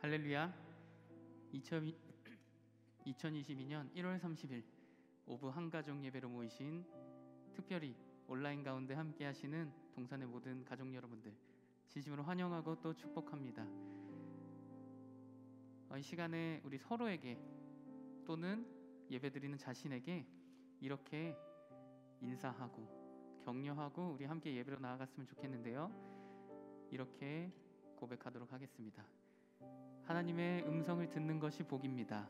할렐루야. 2022년 1월 30일 오후 한가족 예배로 모이신, 특별히 온라인 가운데 함께 하시는 동산의 모든 가족 여러분들 진심으로 환영하고 또 축복합니다. 이 시간에 우리 서로에게 또는 예배드리는 자신에게 이렇게 인사하고 격려하고 우리 함께 예배로 나아갔으면 좋겠는데요. 이렇게 고백하도록 하겠습니다. 하나님의 음성을 듣는 것이 복입니다.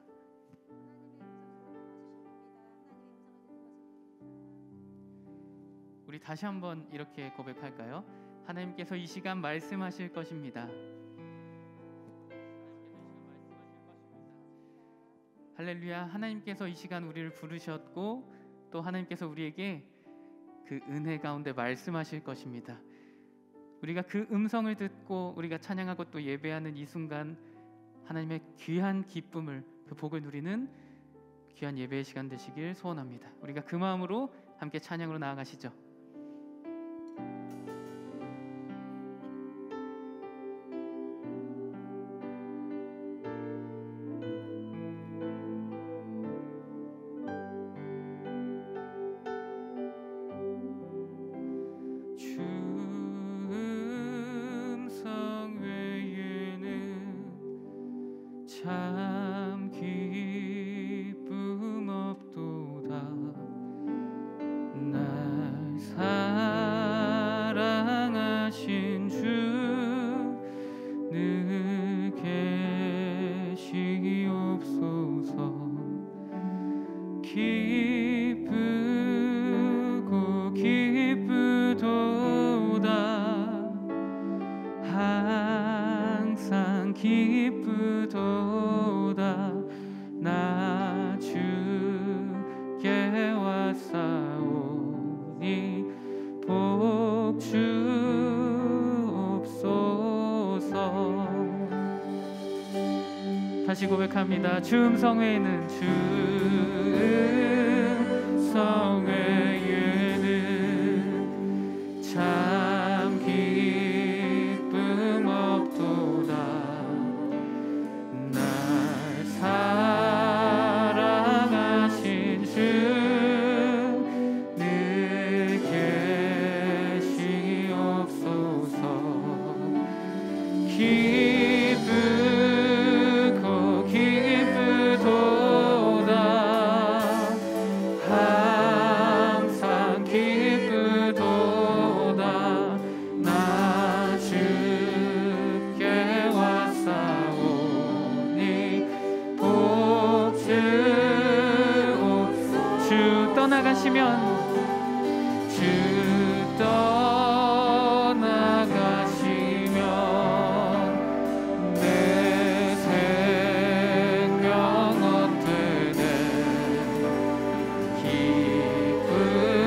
우리 다시 한번 이렇게 고백할까요? 하나님께서 이 시간 말씀하실 것입니다. 할렐루야. 하나님께서 이 시간 우리를 부르셨고 또 하나님께서 우리에게 그 은혜 가운데 말씀하실 것입니다. 우리가 그 음성을 듣고 우리가 찬양하고 또 예배하는 이 순간 하나님의 귀한 기쁨을, 그 복을 누리는 귀한 예배의 시간 되시길 소원합니다. 우리가 그 마음으로 함께 찬양으로 나아가시죠. 참 기쁨 없도다. 날 사랑하신 주 늘 계시옵소서. 기쁘고 기쁘도다. 항상 기쁘도다. 나 주께 왔사오니 복 주옵소서. 다시 고백합니다. 주 음성 외에는, 주 음성 외에는 참 기쁨 없도다. 날 사랑하신 주 늘 계시옵소서. 기쁘고 기쁘도다. 항상 기쁘도다. 나 주께 왔사오니 복 주옵소서. 주 떠나가시면, 주 떠나가시면 내 생명 헛되네.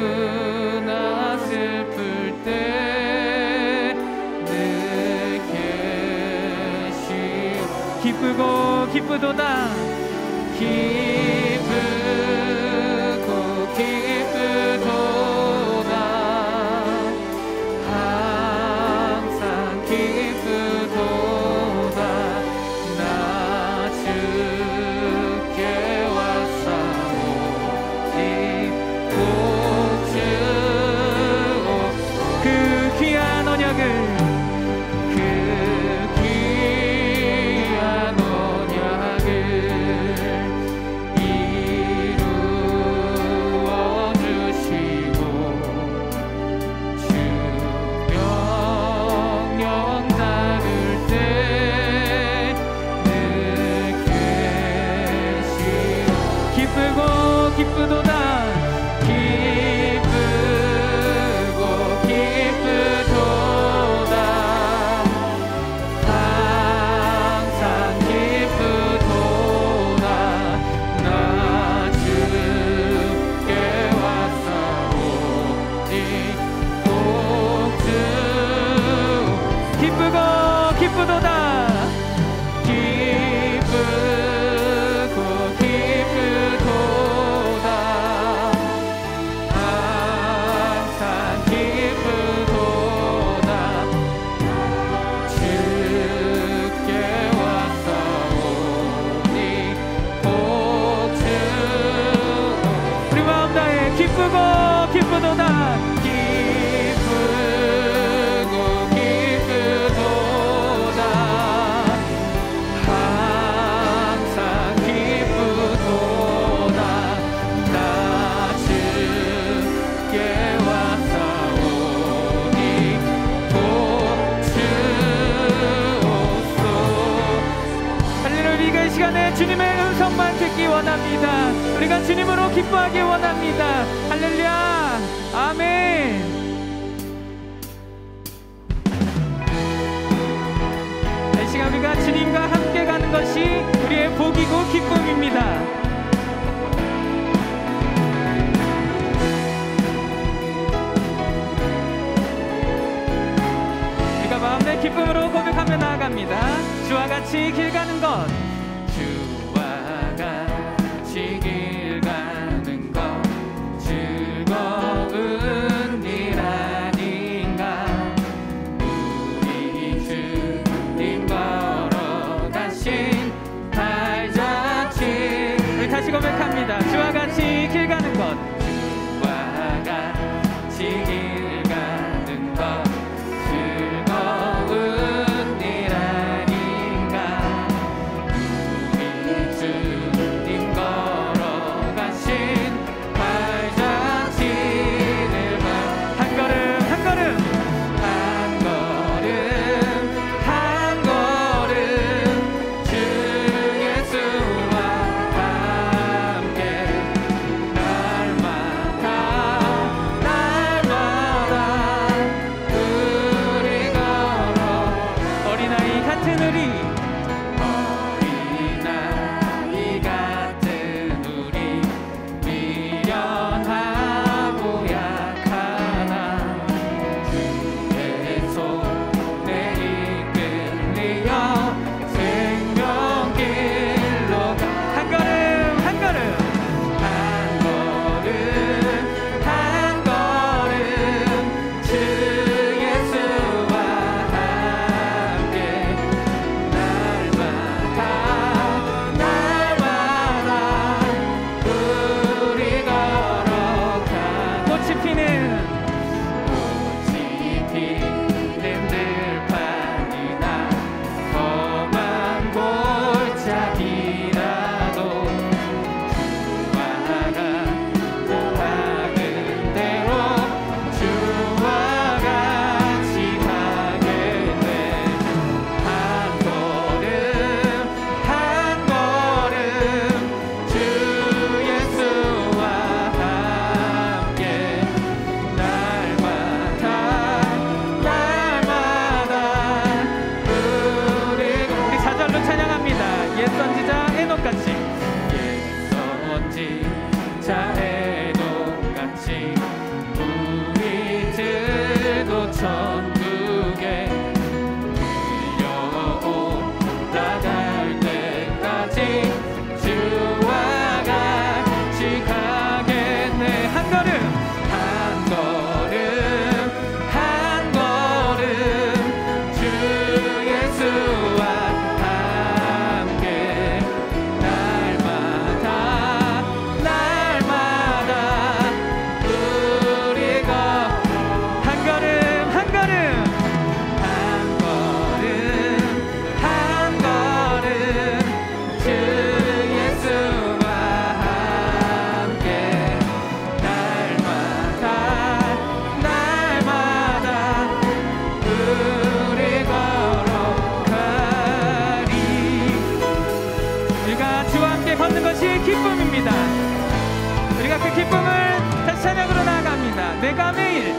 기쁘나 슬플 때 늘 계시오. 기쁘고 기쁘도다. 기쁘고 기쁘도다. 항상 기쁘도다. 나 주께 왔사오니 복 주옵소서. 그 귀한 언약을, 그 귀한 언약을 이루어 주시고 주 명령 따를 때 늘 계시오. 기쁘고 기쁘도다. 기쁘고 기쁘도다. 항상 기쁘도다. 나 주께 왔사오니 복 주. 기쁘고 기쁘도다. 기쁘고 기쁘도다. 복주 우리 마음 다해 기쁘고 기쁘도다 기쁘고 기쁘도다 항상 기쁘도다 나 주께 왔사오니 복주옵소. 할렐루야. 우리가 이 시간에 주님의 음성만 듣기 원합니다. 우리가 주님으로 기뻐하기 원합니다. 할렐루야. 아멘. 이 시간 우리가 주님과 함께 가는 것이 우리의 복이고 기쁨입니다. 우리가 마음의 기쁨으로 고백하며 나아갑니다. 주와 같이 길 가는 것, 주와 같이 길 가는 것 즐거운 일 아닌가. 우리 주님 걸어가신 발자취. 우리 다시 고백합니다. 주와 같이 길 가는 것, 주와 같이 길 가는 것 즐거운 일 아닌가. 우리 주님 걸어가신 발자취를 한 걸음 한 걸음 한 걸음 한 걸음 주 예수와 함께 날마다 우리 걸어. 어린아이 같은 우리 어린아이 같은 우리 미련하고 약하나 주의 손에 이끌리어 생명길로 가. 한 걸음 한 걸음 한 걸음 한 걸음 주 예수와 함께 날마다 우리 걸어가. 꽃이 피는 꽃이 피는 들판이나 험한 골짜기라도 주와 같은 대로 주와 같이 가겠네. 한 걸음 한 걸음 주 예수와 함께 날마다 우리 우리 사절로 찬양합니다. 옛 선지자 에녹같이 옛 선지자 에녹같이 우리들도 천국에 올라갈 때까지 주와 같이 가겠네. 한 걸음 한 걸음 한 걸음 주 예수와 함께 날마다 우리 한 걸음 한 걸음 한 걸음 한 걸음 주 예수와 함께 날마다 우리 걸어가리. 우리가 주와 함께 걷는 것이 기쁨입니다. 우리가 그 기쁨을 다시 찬양으로 나아갑니다. 내가 매일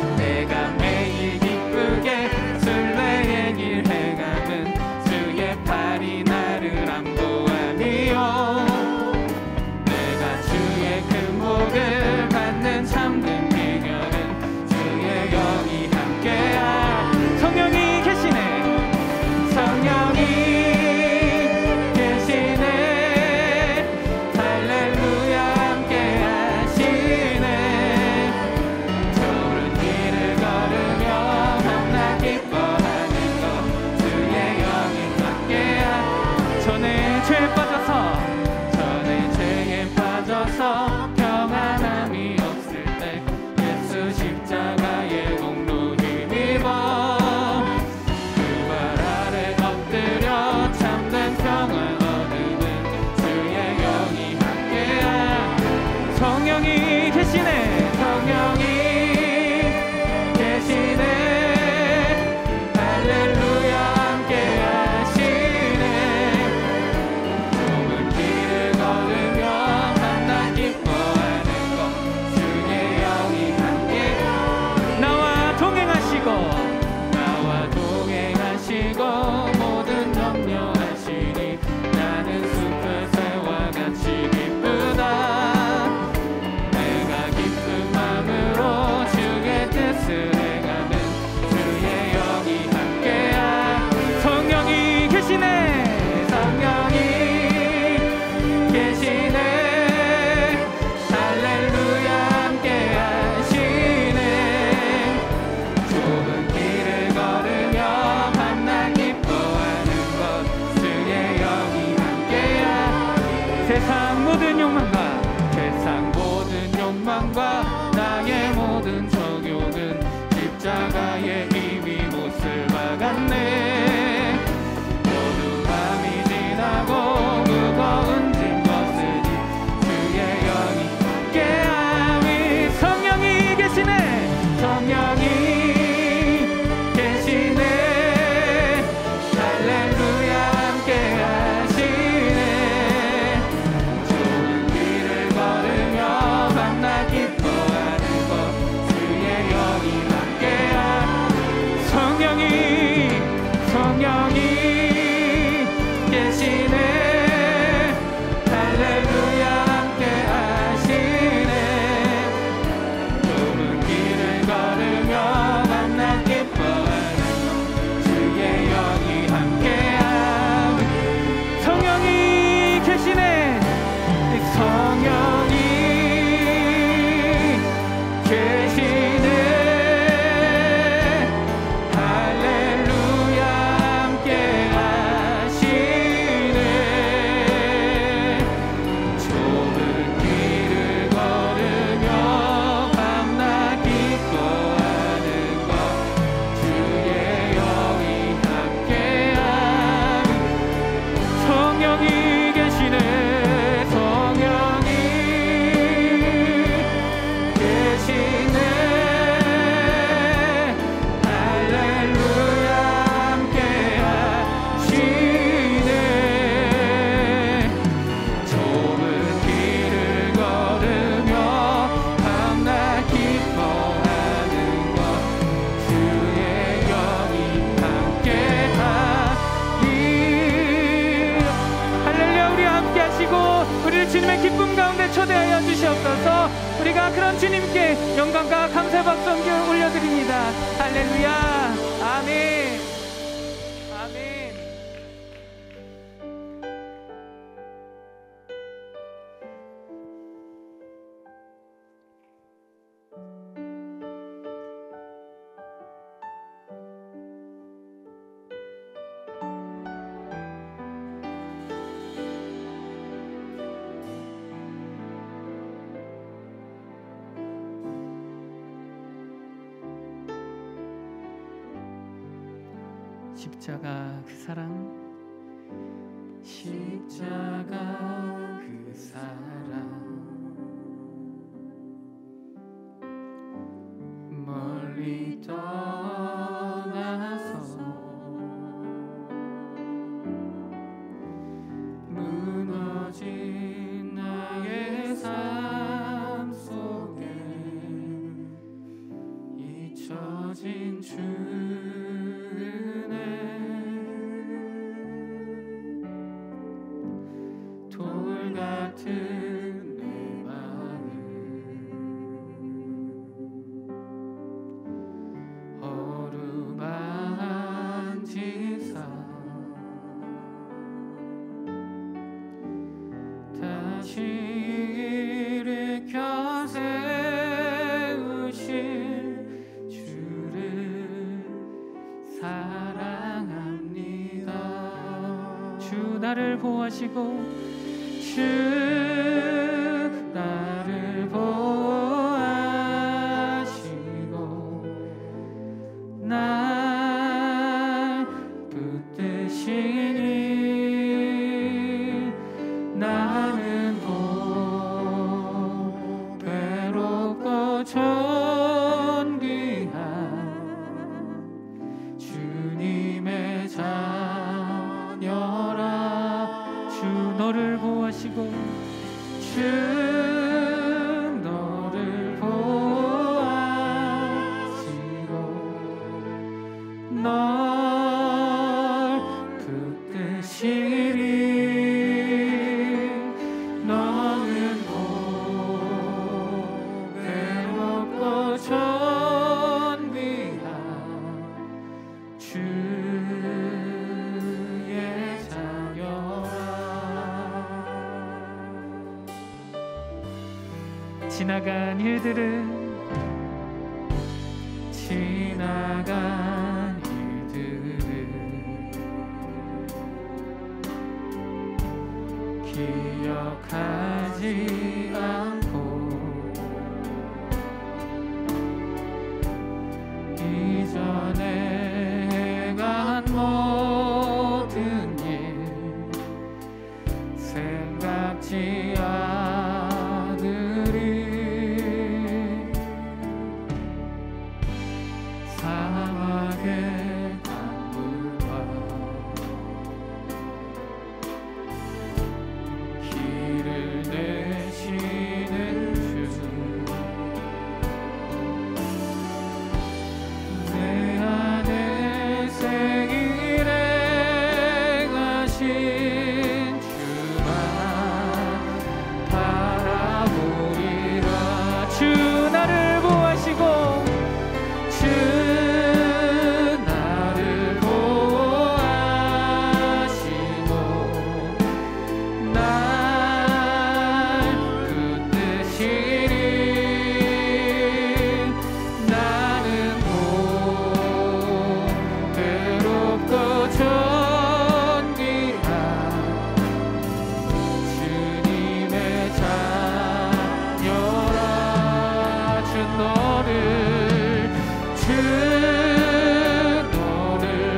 기쁘게 순례의 길 해가는 주의 팔이 나를 안보하니요. 내가 주의 큰 복을 받는 참된 비결은 주의 영이 함께하. 성령이 계시네. 성령이 계시네. 할렐루야 함께 하시네. 저를 세상 모든 욕망과 나의 모든 적용은 십자가에 이미 못을 박았네. 모두 밤이 지나고 무거운 짐 벗으니 주의 영이 함께하니 성령이 계시네. 성령이 계시네. 할렐루야 함께하시네. 좋은 길을 걸으며 밤낮 기뻐하는 것 주의 영이 함께하니 성령이 계시네. 할렐루야 함께하시네. 좁은 길을 걸으며 밤낮 기뻐하는 주의 영이 함께하니 성령이 계시네. 성령이 계시네. 할렐루야 함께하시네. 좁은 길을 걸으며 밤낮 기뻐하는 것 주의 영이 함께하니 성령이 계시네. 성령이 계시네. 할렐루야 함께하시네. 좁은 길을 걸으며 밤낮 기뻐하는 것 주의 영이 함께하니 할렐루야. 우리 함께 하시고 우리를 주님의 기쁨 가운데 초대하여 주시옵소서. 우리가 그런 주님께 영광과 감사의 박수 올려드립니다. 할렐루야. 아멘. 아멘. 십자가 그 사랑, 십자가 그 사랑, 멀리 떠나서 무너진 나의 삶 속에 잊혀진 주 같은 내 마음 어루만지사 다시 일으켜 세우실 주를 사랑합니다. 주 나를 보호하시고 주 나를 보호하시고 날 붙드시니 나는 보배롭고 존귀한 주님의 자녀라. 주 너를 보호하시고 주 너를 보호하시고 널 붙드시리. 너는 보배롭고 존귀한 주의 자녀라. 지나간 일들은 기억하 생각지 않고 이전에 행한 모든 일 생각지 않으리. 사막의 강물과 길을 내시는 주, 내 안에 생일에 가신 주만 바라보리라. 주 나를 보호하시고 주 나를 보호하시고 날 붙드시리. 나는 괴롭고 존귀한 주님의 자녀라. 주 너를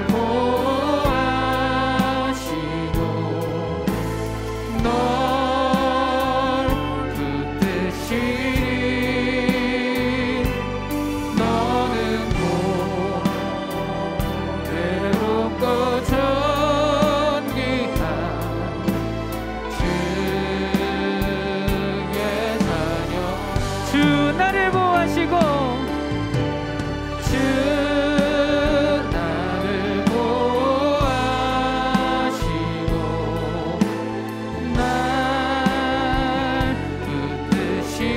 보호하시고 널 붙드시리. 너는 괴롭고 존귀한 주의 자녀. 주 나를 보호하시고 주 나를 보호하시고 날 붙드시리.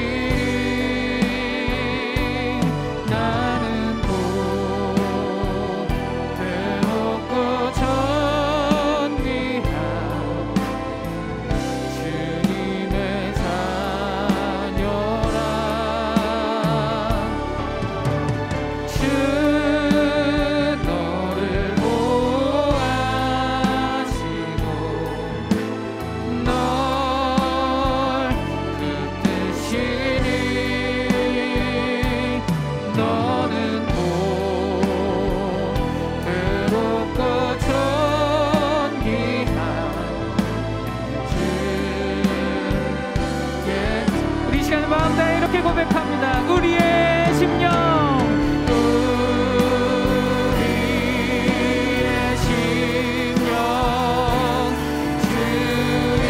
나는 괴롭고 존귀한 주님의 자녀라. 주 너를 보호하시고 널 붙드시리. 너는 괴롭고 존귀한 주의. 우리 이 시간에 마음 다해 이렇게 고백합니다. 우리의 심령, 우리의 심령 주의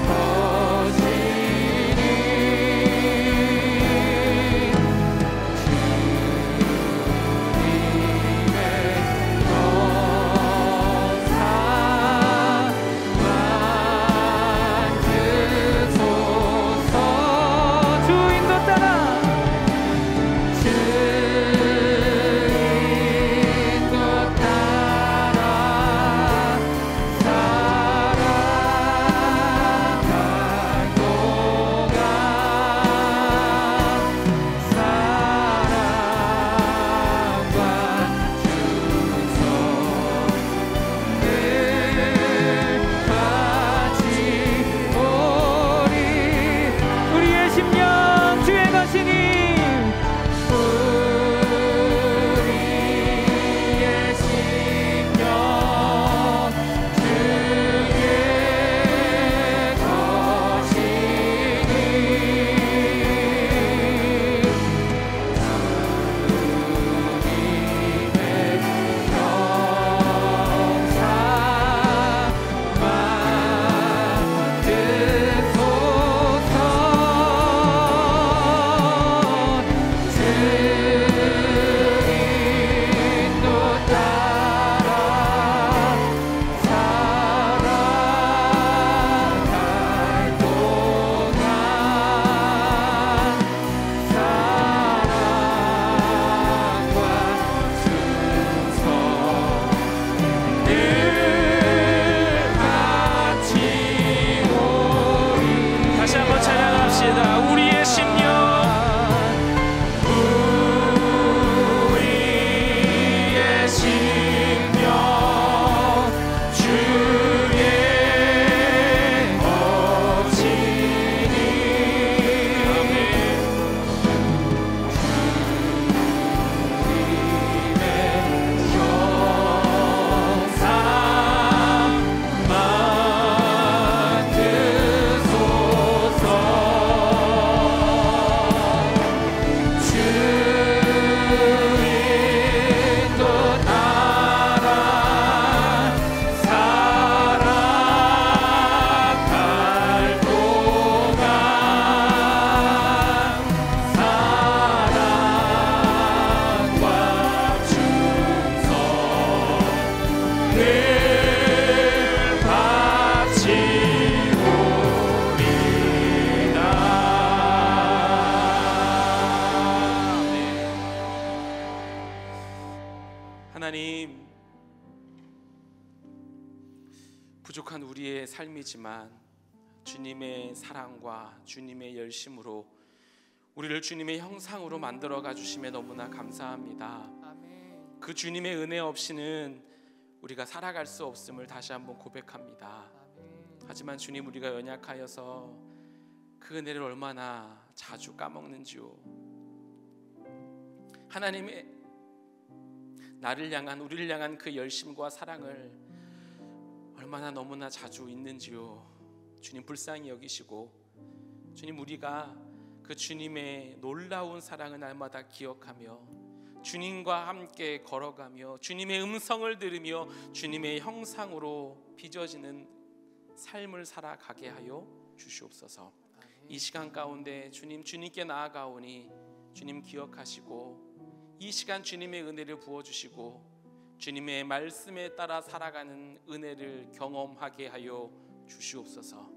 것이니 주님의 것 만드소서. 주 인도 따라 하나님, 부족한 우리의 삶이지만 주님의 사랑과 주님의 열심으로 우리를 주님의 형상으로 만들어가 주심에 너무나 감사합니다. 아멘. 그 주님의 은혜 없이는 우리가 살아갈 수 없음을 다시 한번 고백합니다. 아멘. 하지만 주님, 우리가 연약하여서 그 은혜를 얼마나 자주 까먹는지요. 하나님의 나를 향한, 우리를 향한 그 열심과 사랑을 얼마나 너무나 자주 잊는지요. 주님 불쌍히 여기시고, 주님, 우리가 그 주님의 놀라운 사랑을 날마다 기억하며 주님과 함께 걸어가며 주님의 음성을 들으며 주님의 형상으로 빚어지는 삶을 살아가게 하여 주시옵소서. 이 시간 가운데 주님께 나아가오니 주님 기억하시고 이 시간 주님의 은혜를 부어주시고 주님의 말씀에 따라 살아가는 은혜를 경험하게 하여 주시옵소서.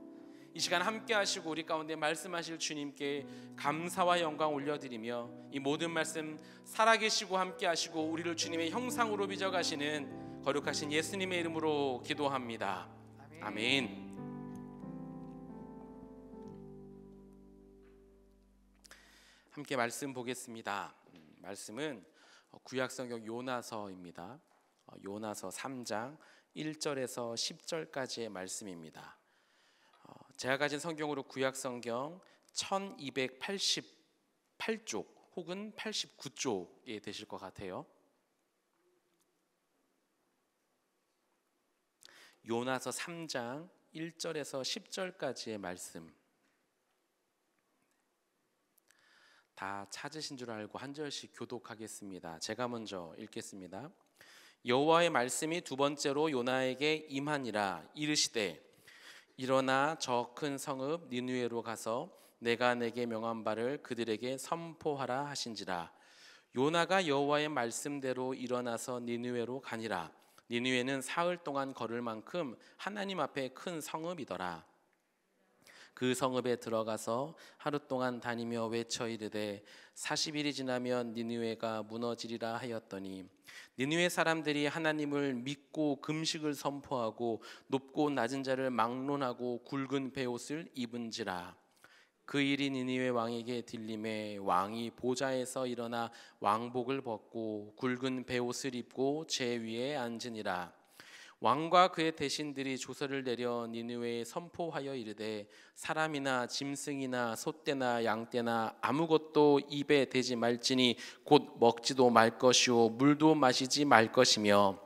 이 시간 함께 하시고 우리 가운데 말씀하실 주님께 감사와 영광 올려드리며 이 모든 말씀 살아계시고 함께 하시고 우리를 주님의 형상으로 빚어가시는 거룩하신 예수님의 이름으로 기도합니다. 아멘. 함께 말씀 보겠습니다. 말씀은 구약성경 요나서입니다. 요나서 3장 1절에서 10절까지의 말씀입니다. 제가 가진 성경으로 구약성경 1288쪽 혹은 89쪽에 되실 것 같아요. 요나서 3장 1절에서 10절까지의 말씀 다 찾으신 줄 알고 한 절씩 교독하겠습니다. 제가 먼저 읽겠습니다. 여호와의 말씀이 두 번째로 요나에게 임하니라. 이르시되 일어나 저 큰 성읍 니느웨로 가서 내가 내게 명한 바를 그들에게 선포하라 하신지라. 요나가 여호와의 말씀대로 일어나서 니느웨로 가니라. 니느웨는 사흘 동안 걸을 만큼 하나님 앞에 큰 성읍이더라. 그 성읍에 들어가서 하루 동안 다니며 외쳐 이르되 40일이 지나면 니느웨가 무너지리라 하였더니 니느웨 사람들이 하나님을 믿고 금식을 선포하고 높고 낮은 자를 막론하고 굵은 베옷을 입은지라. 그 일이 니느웨 왕에게 들림에 왕이 보좌에서 일어나 왕복을 벗고 굵은 베옷을 입고 제 위에 앉으니라. 왕과 그의 대신들이 조서를 내려 니느웨에 선포하여 이르되 사람이나 짐승이나 소떼나 양떼나 아무것도 입에 대지 말지니 곧 먹지도 말 것이요 물도 마시지 말 것이며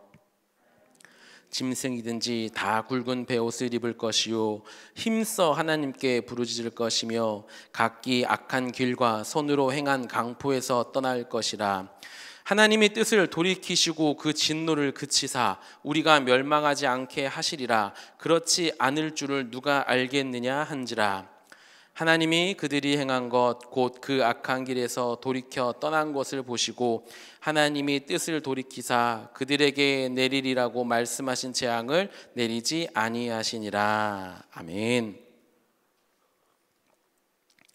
짐승이든지 다 굵은 베옷을 입을 것이요 힘써 하나님께 부르짖을 것이며 각기 악한 길과 손으로 행한 강포에서 떠날 것이라. 하나님이 뜻을 돌이키시고 그 진노를 그치사 우리가 멸망하지 않게 하시리라. 그렇지 않을 줄을 누가 알겠느냐 한지라. 하나님이 그들이 행한 것 곧 그 악한 길에서 돌이켜 떠난 것을 보시고 하나님이 뜻을 돌이키사 그들에게 내리리라고 말씀하신 재앙을 내리지 아니하시니라. 아멘.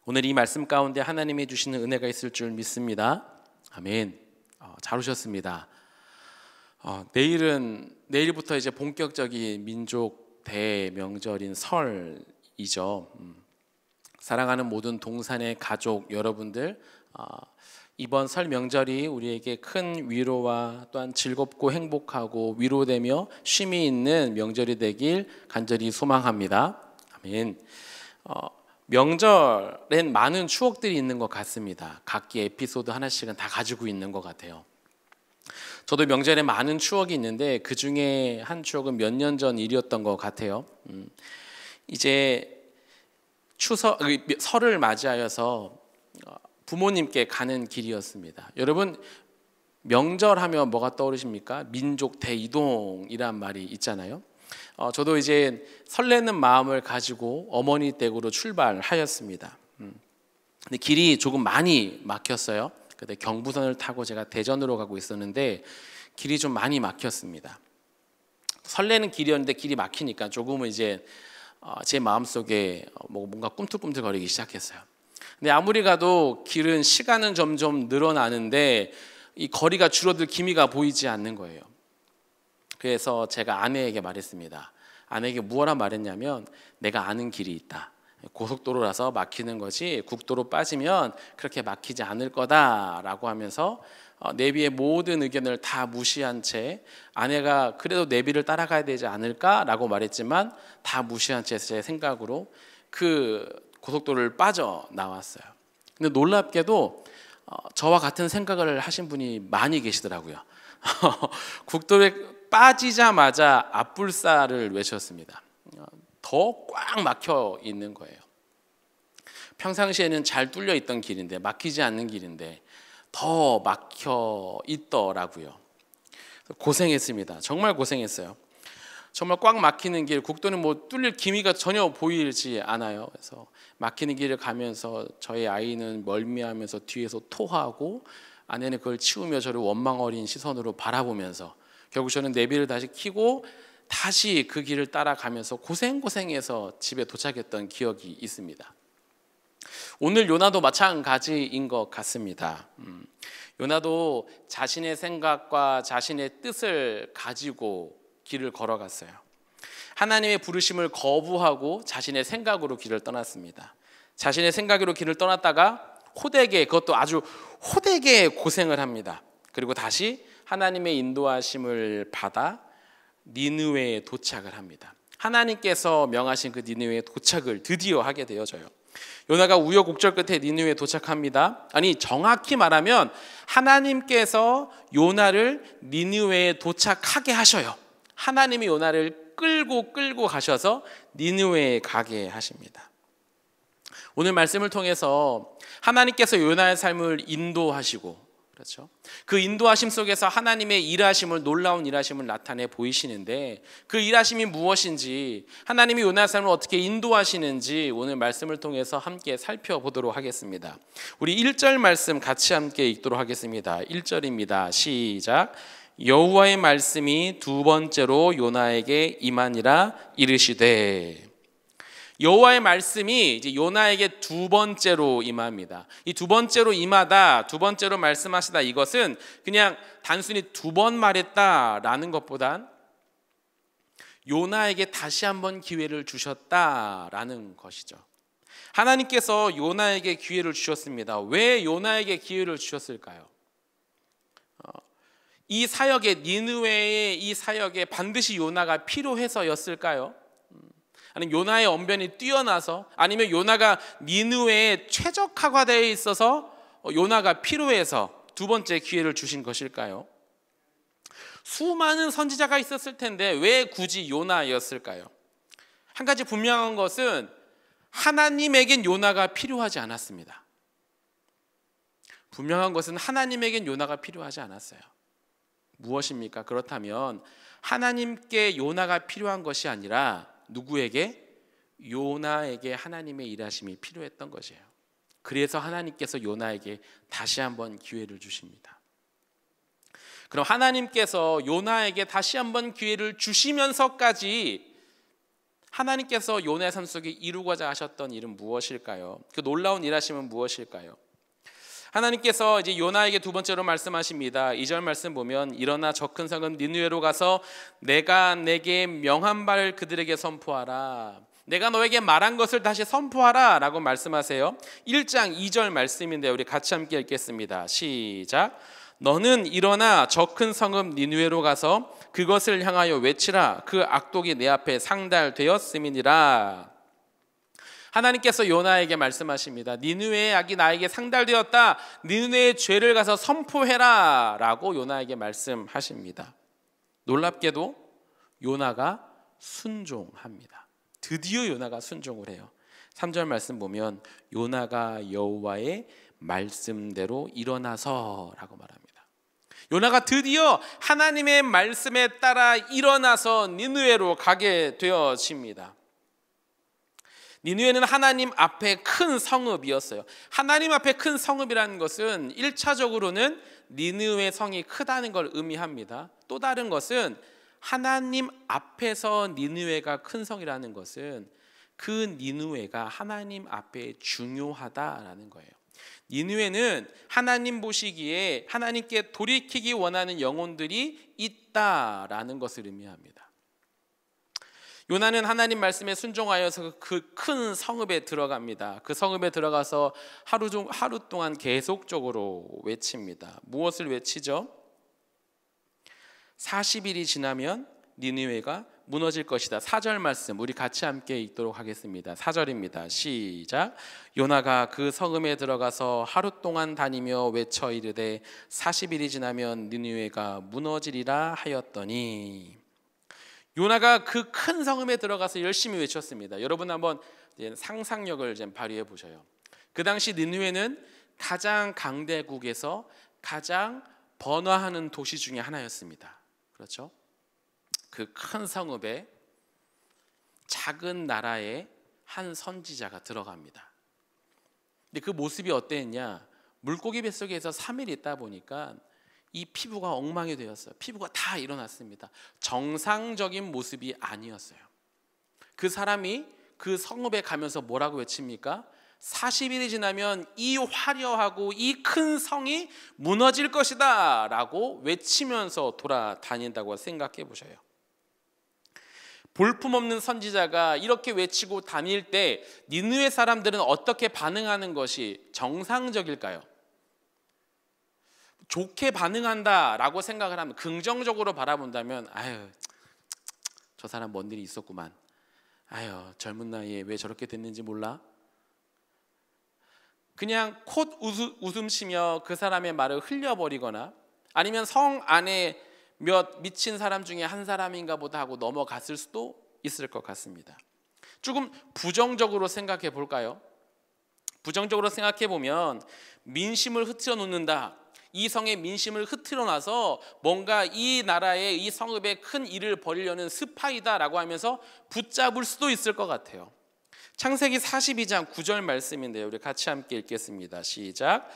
오늘 이 말씀 가운데 하나님이 주시는 은혜가 있을 줄 믿습니다. 아멘. 잘 오셨습니다. 내일부터 이제 본격적인 민족 대명절인 설이죠. 사랑하는 모든 동산의 가족 여러분들, 이번 설 명절이 우리에게 큰 위로와 또한 즐겁고 행복하고 위로되며 쉼이 있는 명절이 되길 간절히 소망합니다. 아멘. 명절엔 많은 추억들이 있는 것 같습니다. 각기 에피소드 하나씩은 다 가지고 있는 것 같아요. 저도 명절에 많은 추억이 있는데 그 중에 한 추억은 몇 년 전 일이었던 것 같아요. 이제 설을 맞이하여서 부모님께 가는 길이었습니다. 여러분, 명절하면 뭐가 떠오르십니까? 민족 대이동이란 말이 있잖아요. 저도 이제 설레는 마음을 가지고 어머니 댁으로 출발하였습니다. 근데 길이 조금 많이 막혔어요. 그때 경부선을 타고 제가 대전으로 가고 있었는데 길이 좀 많이 막혔습니다. 설레는 길이었는데 길이 막히니까 조금은 이제 제 마음속에 뭔가 꿈틀꿈틀거리기 시작했어요. 근데 아무리 가도 길은 시간은 점점 늘어나는데 이 거리가 줄어들 기미가 보이지 않는 거예요. 그래서 제가 아내에게 말했습니다. 아내에게 무엇라 말했냐면 내가 아는 길이 있다. 고속도로라서 막히는 거지 국도로 빠지면 그렇게 막히지 않을 거다라고 하면서 내비의 모든 의견을 다 무시한 채 아내가 그래도 내비를 따라가야 되지 않을까라고 말했지만 다 무시한 채 제 생각으로 그 고속도로를 빠져나왔어요. 근데 놀랍게도 저와 같은 생각을 하신 분이 많이 계시더라고요. 국도에 빠지자마자 앞불사를 외쳤습니다. 더 꽉 막혀 있는 거예요. 평상시에는 잘 뚫려 있던 길인데, 막히지 않는 길인데 더 막혀 있더라고요. 고생했습니다. 정말 고생했어요. 정말 꽉 막히는 길, 국도는 뭐 뚫릴 기미가 전혀 보이지 않아요. 그래서 막히는 길을 가면서 저희 아이는 멀미하면서 뒤에서 토하고 아내는 그걸 치우며 저를 원망 어린 시선으로 바라보면서 결국 저는 내비를 다시 켜고 다시 그 길을 따라가면서 고생해서 집에 도착했던 기억이 있습니다. 오늘 요나도 마찬가지인 것 같습니다. 요나도 자신의 생각과 자신의 뜻을 가지고 길을 걸어갔어요. 하나님의 부르심을 거부하고 자신의 생각으로 길을 떠났습니다. 자신의 생각으로 길을 떠났다가 호되게, 그것도 아주 호되게 고생을 합니다. 그리고 다시 하나님의 인도하심을 받아 니느웨에 도착을 합니다. 하나님께서 명하신 그 니느웨에 도착을 드디어 하게 되어져요. 요나가 우여곡절 끝에 니느웨에 도착합니다. 아니, 정확히 말하면 하나님께서 요나를 니느웨에 도착하게 하셔요. 하나님이 요나를 끌고 가셔서 니느웨에 가게 하십니다. 오늘 말씀을 통해서 하나님께서 요나의 삶을 인도하시고, 그렇죠? 그 인도하심 속에서 하나님의 일하심을, 놀라운 일하심을 나타내 보이시는데 그 일하심이 무엇인지, 하나님이 요나의 삶을 어떻게 인도하시는지 오늘 말씀을 통해서 함께 살펴보도록 하겠습니다. 우리 1절 말씀 같이 함께 읽도록 하겠습니다. 1절입니다. 시작. 여호와의 말씀이 두 번째로 요나에게 임하니라 이르시되. 여호와의 말씀이 이제 요나에게 두 번째로 임합니다. 이 두 번째로 임하다, 두 번째로 말씀하시다, 이것은 그냥 단순히 두 번 말했다라는 것보단 요나에게 다시 한번 기회를 주셨다라는 것이죠. 하나님께서 요나에게 기회를 주셨습니다. 왜 요나에게 기회를 주셨을까요? 이 사역에, 니느웨의 이 사역에 반드시 요나가 필요해서였을까요? 아니면 요나의 언변이 뛰어나서, 아니면 요나가 니느웨에 최적화되어 있어서 요나가 필요해서 두 번째 기회를 주신 것일까요? 수많은 선지자가 있었을 텐데 왜 굳이 요나였을까요? 한 가지 분명한 것은 하나님에겐 요나가 필요하지 않았습니다. 분명한 것은 하나님에겐 요나가 필요하지 않았어요. 무엇입니까? 그렇다면 하나님께 요나가 필요한 것이 아니라 누구에게? 요나에게 하나님의 일하심이 필요했던 것이에요. 그래서 하나님께서 요나에게 다시 한번 기회를 주십니다. 그럼 하나님께서 요나에게 다시 한번 기회를 주시면서까지 하나님께서 요나의 삶 속에 이루고자 하셨던 일은 무엇일까요? 그 놀라운 일하심은 무엇일까요? 하나님께서 이제 요나에게 두 번째로 말씀하십니다. 2절 말씀 보면 일어나 저 큰 성은 니느웨로 가서 내가 내게 명한 바를 그들에게 선포하라. 내가 너에게 말한 것을 다시 선포하라 라고 말씀하세요. 1장 2절 말씀인데 우리 같이 함께 읽겠습니다. 시작. 너는 일어나 저 큰 성읍 니느웨로 가서 그것을 향하여 외치라. 그 악독이 내 앞에 상달되었음이니라. 하나님께서 요나에게 말씀하십니다. 니느웨의 악이 나에게 상달되었다. 니느웨의 죄를 가서 선포해라 라고 요나에게 말씀하십니다. 놀랍게도 요나가 순종합니다. 드디어 요나가 순종을 해요. 3절 말씀 보면 요나가 여호와의 말씀대로 일어나서 라고 말합니다. 요나가 드디어 하나님의 말씀에 따라 일어나서 니느웨로 가게 되어집니다. 니느웨는 하나님 앞에 큰 성읍이었어요. 하나님 앞에 큰 성읍이라는 것은 1차적으로는 니느웨 성이 크다는 걸 의미합니다. 또 다른 것은 하나님 앞에서 니느웨가 큰 성이라는 것은 그 니느웨가 하나님 앞에 중요하다라는 거예요. 니느웨는 하나님 보시기에 하나님께 돌이키기 원하는 영혼들이 있다라는 것을 의미합니다. 요나는 하나님 말씀에 순종하여서 그 큰 성읍에 들어갑니다. 그 성읍에 들어가서 하루 동안 계속적으로 외칩니다. 무엇을 외치죠? 40일이 지나면 니느웨가 무너질 것이다. 4절 말씀 우리 같이 함께 읽도록 하겠습니다. 4절입니다. 시작. 요나가 그 성읍에 들어가서 하루 동안 다니며 외쳐 이르되 40일이 지나면 니느웨가 무너지리라 하였더니, 요나가 그 큰 성읍에 들어가서 열심히 외쳤습니다. 여러분 한번 상상력을 좀 발휘해 보셔요. 그 당시 니느웨는 가장 강대국에서 가장 번화하는 도시 중에 하나였습니다. 그렇죠? 그 큰 성읍에 작은 나라의 한 선지자가 들어갑니다. 근데 그 모습이 어땠냐? 물고기 뱃속에서 3일 있다 보니까 이 피부가 엉망이 되었어요. 피부가 다 일어났습니다. 정상적인 모습이 아니었어요. 그 사람이 그 성읍에 가면서 뭐라고 외칩니까? 40일이 지나면 이 화려하고 이 큰 성이 무너질 것이다 라고 외치면서 돌아다닌다고 생각해 보셔요. 볼품없는 선지자가 이렇게 외치고 다닐 때 니느웨 사람들은 어떻게 반응하는 것이 정상적일까요? 좋게 반응한다라고 생각을 하면, 긍정적으로 바라본다면 아유 저 사람 뭔 일이 있었구만, 아유 젊은 나이에 왜 저렇게 됐는지 몰라, 그냥 콧 웃음치며 그 사람의 말을 흘려버리거나 아니면 성 안에 몇 미친 사람 중에 한 사람인가 보다 하고 넘어갔을 수도 있을 것 같습니다. 조금 부정적으로 생각해 볼까요? 부정적으로 생각해 보면 민심을 흐트러 놓는다, 이 성의 민심을 흐트러 놔서 뭔가 이 나라의 이 성읍에 큰 일을 벌이려는 스파이다라고 하면서 붙잡을 수도 있을 것 같아요. 창세기 42장 9절 말씀인데요, 우리 같이 함께 읽겠습니다. 시작.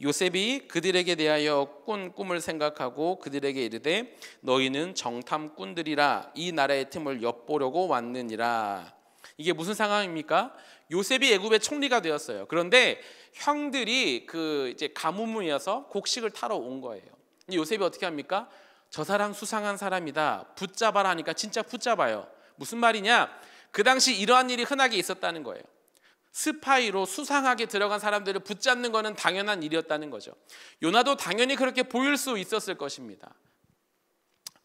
요셉이 그들에게 대하여 꾼 꿈을 생각하고 그들에게 이르되 너희는 정탐꾼들이라 이 나라의 틈을 엿보려고 왔느니라. 이게 무슨 상황입니까? 요셉이 애굽의 총리가 되었어요. 그런데 형들이 이제 가뭄이어서 곡식을 타러 온 거예요. 근데 요셉이 어떻게 합니까? 저 사람 수상한 사람이다, 붙잡아라 하니까 진짜 붙잡아요. 무슨 말이냐? 그 당시 이러한 일이 흔하게 있었다는 거예요. 스파이로 수상하게 들어간 사람들을 붙잡는 것은 당연한 일이었다는 거죠. 요나도 당연히 그렇게 보일 수 있었을 것입니다.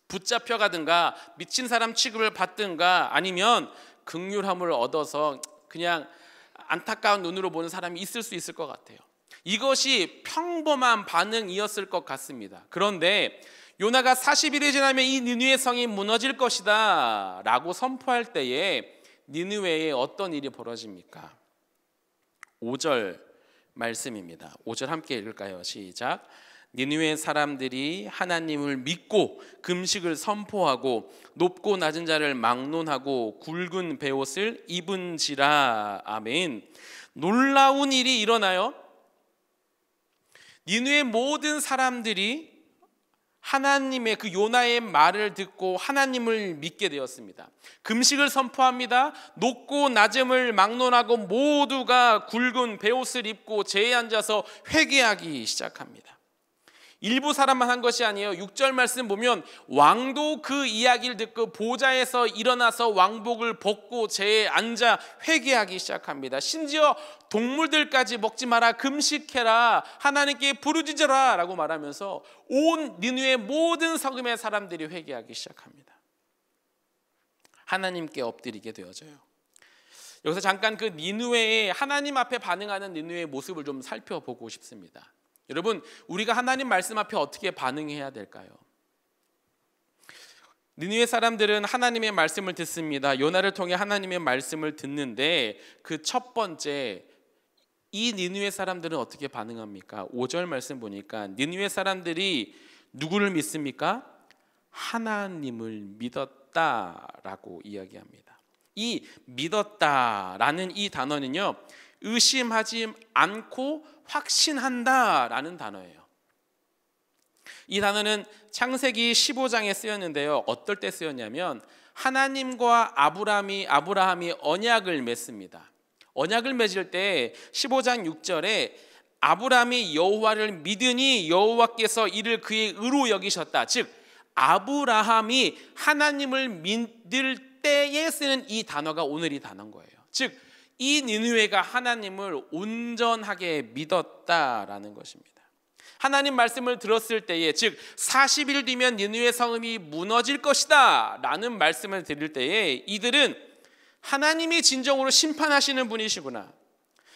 붙잡혀가든가 미친 사람 취급을 받든가 아니면 긍휼함을 얻어서 그냥 안타까운 눈으로 보는 사람이 있을 수 있을 것 같아요. 이것이 평범한 반응이었을 것 같습니다. 그런데 요나가 40일이 지나면 이 니느웨 성이 무너질 것이다 라고 선포할 때에 니느웨에 어떤 일이 벌어집니까? 5절 말씀입니다. 5절 함께 읽을까요? 시작. 니느웨 사람들이 하나님을 믿고 금식을 선포하고 높고 낮은 자를 막론하고 굵은 베옷을 입은지라. 아멘. 놀라운 일이 일어나요. 니느웨 모든 사람들이 하나님의 그 요나의 말을 듣고 하나님을 믿게 되었습니다. 금식을 선포합니다. 높고 낮음을 막론하고 모두가 굵은 베옷을 입고 제에 앉아서 회개하기 시작합니다. 일부 사람만 한 것이 아니에요. 6절 말씀 보면 왕도 그 이야기를 듣고 보좌에서 일어나서 왕복을 벗고 제에 앉아 회개하기 시작합니다. 심지어 동물들까지 먹지 마라, 금식해라, 하나님께 부르짖어라 라고 말하면서 온 니느웨 모든 성읍의 사람들이 회개하기 시작합니다. 하나님께 엎드리게 되어져요. 여기서 잠깐 그 니느웨의 하나님 앞에 반응하는 니느웨의 모습을 좀 살펴보고 싶습니다. 여러분, 우리가 하나님 말씀 앞에 어떻게 반응해야 될까요? 니느웨 사람들은 하나님의 말씀을 듣습니다. 요나를 통해 하나님의 말씀을 듣는데 그 첫 번째, 이 니느웨 사람들은 어떻게 반응합니까? 5절 말씀 보니까 니느웨 사람들이 누구를 믿습니까? 하나님을 믿었다라고 이야기합니다. 이 믿었다라는 이 단어는요, 의심하지 않고 확신한다라는 단어예요. 이 단어는 창세기 15장에 쓰였는데요. 어떨 때 쓰였냐면 하나님과 아브라함이 언약을 맺습니다. 언약을 맺을 때 15장 6절에 아브라함이 여호와를 믿으니 여호와께서 이를 그의 의로 여기셨다. 즉 아브라함이 하나님을 믿을 때에 쓰는 이 단어가 오늘 이 단어인 거예요. 즉 이 니느웨가 하나님을 온전하게 믿었다라는 것입니다. 하나님 말씀을 들었을 때에, 즉 40일 뒤면 니느웨 성읍이 무너질 것이다 라는 말씀을 들을 때에 이들은 하나님이 진정으로 심판하시는 분이시구나,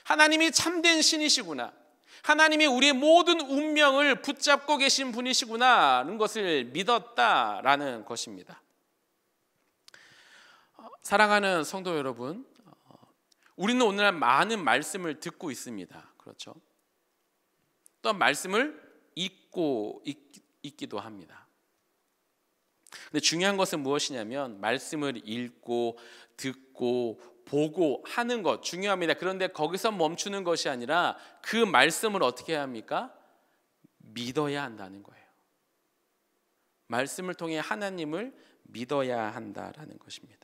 하나님이 참된 신이시구나, 하나님이 우리의 모든 운명을 붙잡고 계신 분이시구나라는 것을 믿었다라는 것입니다. 사랑하는 성도 여러분, 우리는 오늘날 많은 말씀을 듣고 있습니다. 그렇죠? 또 말씀을 읽고 있기도 합니다. 근데 중요한 것은 무엇이냐면 말씀을 읽고 듣고 보고 하는 것 중요합니다. 그런데 거기서 멈추는 것이 아니라 그 말씀을 어떻게 해야 합니까? 믿어야 한다는 거예요. 말씀을 통해 하나님을 믿어야 한다라는 것입니다.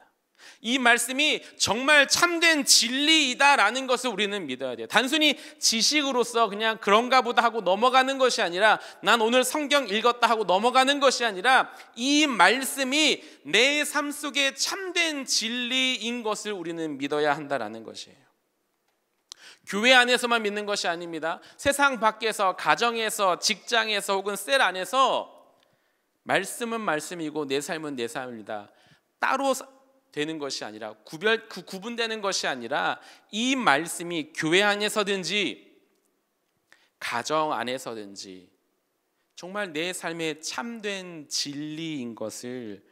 이 말씀이 정말 참된 진리이다라는 것을 우리는 믿어야 돼요. 단순히 지식으로서 그냥 그런가 보다 하고 넘어가는 것이 아니라, 난 오늘 성경 읽었다 하고 넘어가는 것이 아니라 이 말씀이 내 삶 속에 참된 진리인 것을 우리는 믿어야 한다라는 것이에요. 교회 안에서만 믿는 것이 아닙니다. 세상 밖에서, 가정에서, 직장에서 혹은 셀 안에서 말씀은 말씀이고 내 삶은 내 삶이다, 따로 되는 것이 아니라, 구분되는 것이 아니라 이 말씀이 교회 안에서든지 가정 안에서든지 정말 내 삶의 참된 진리인 것을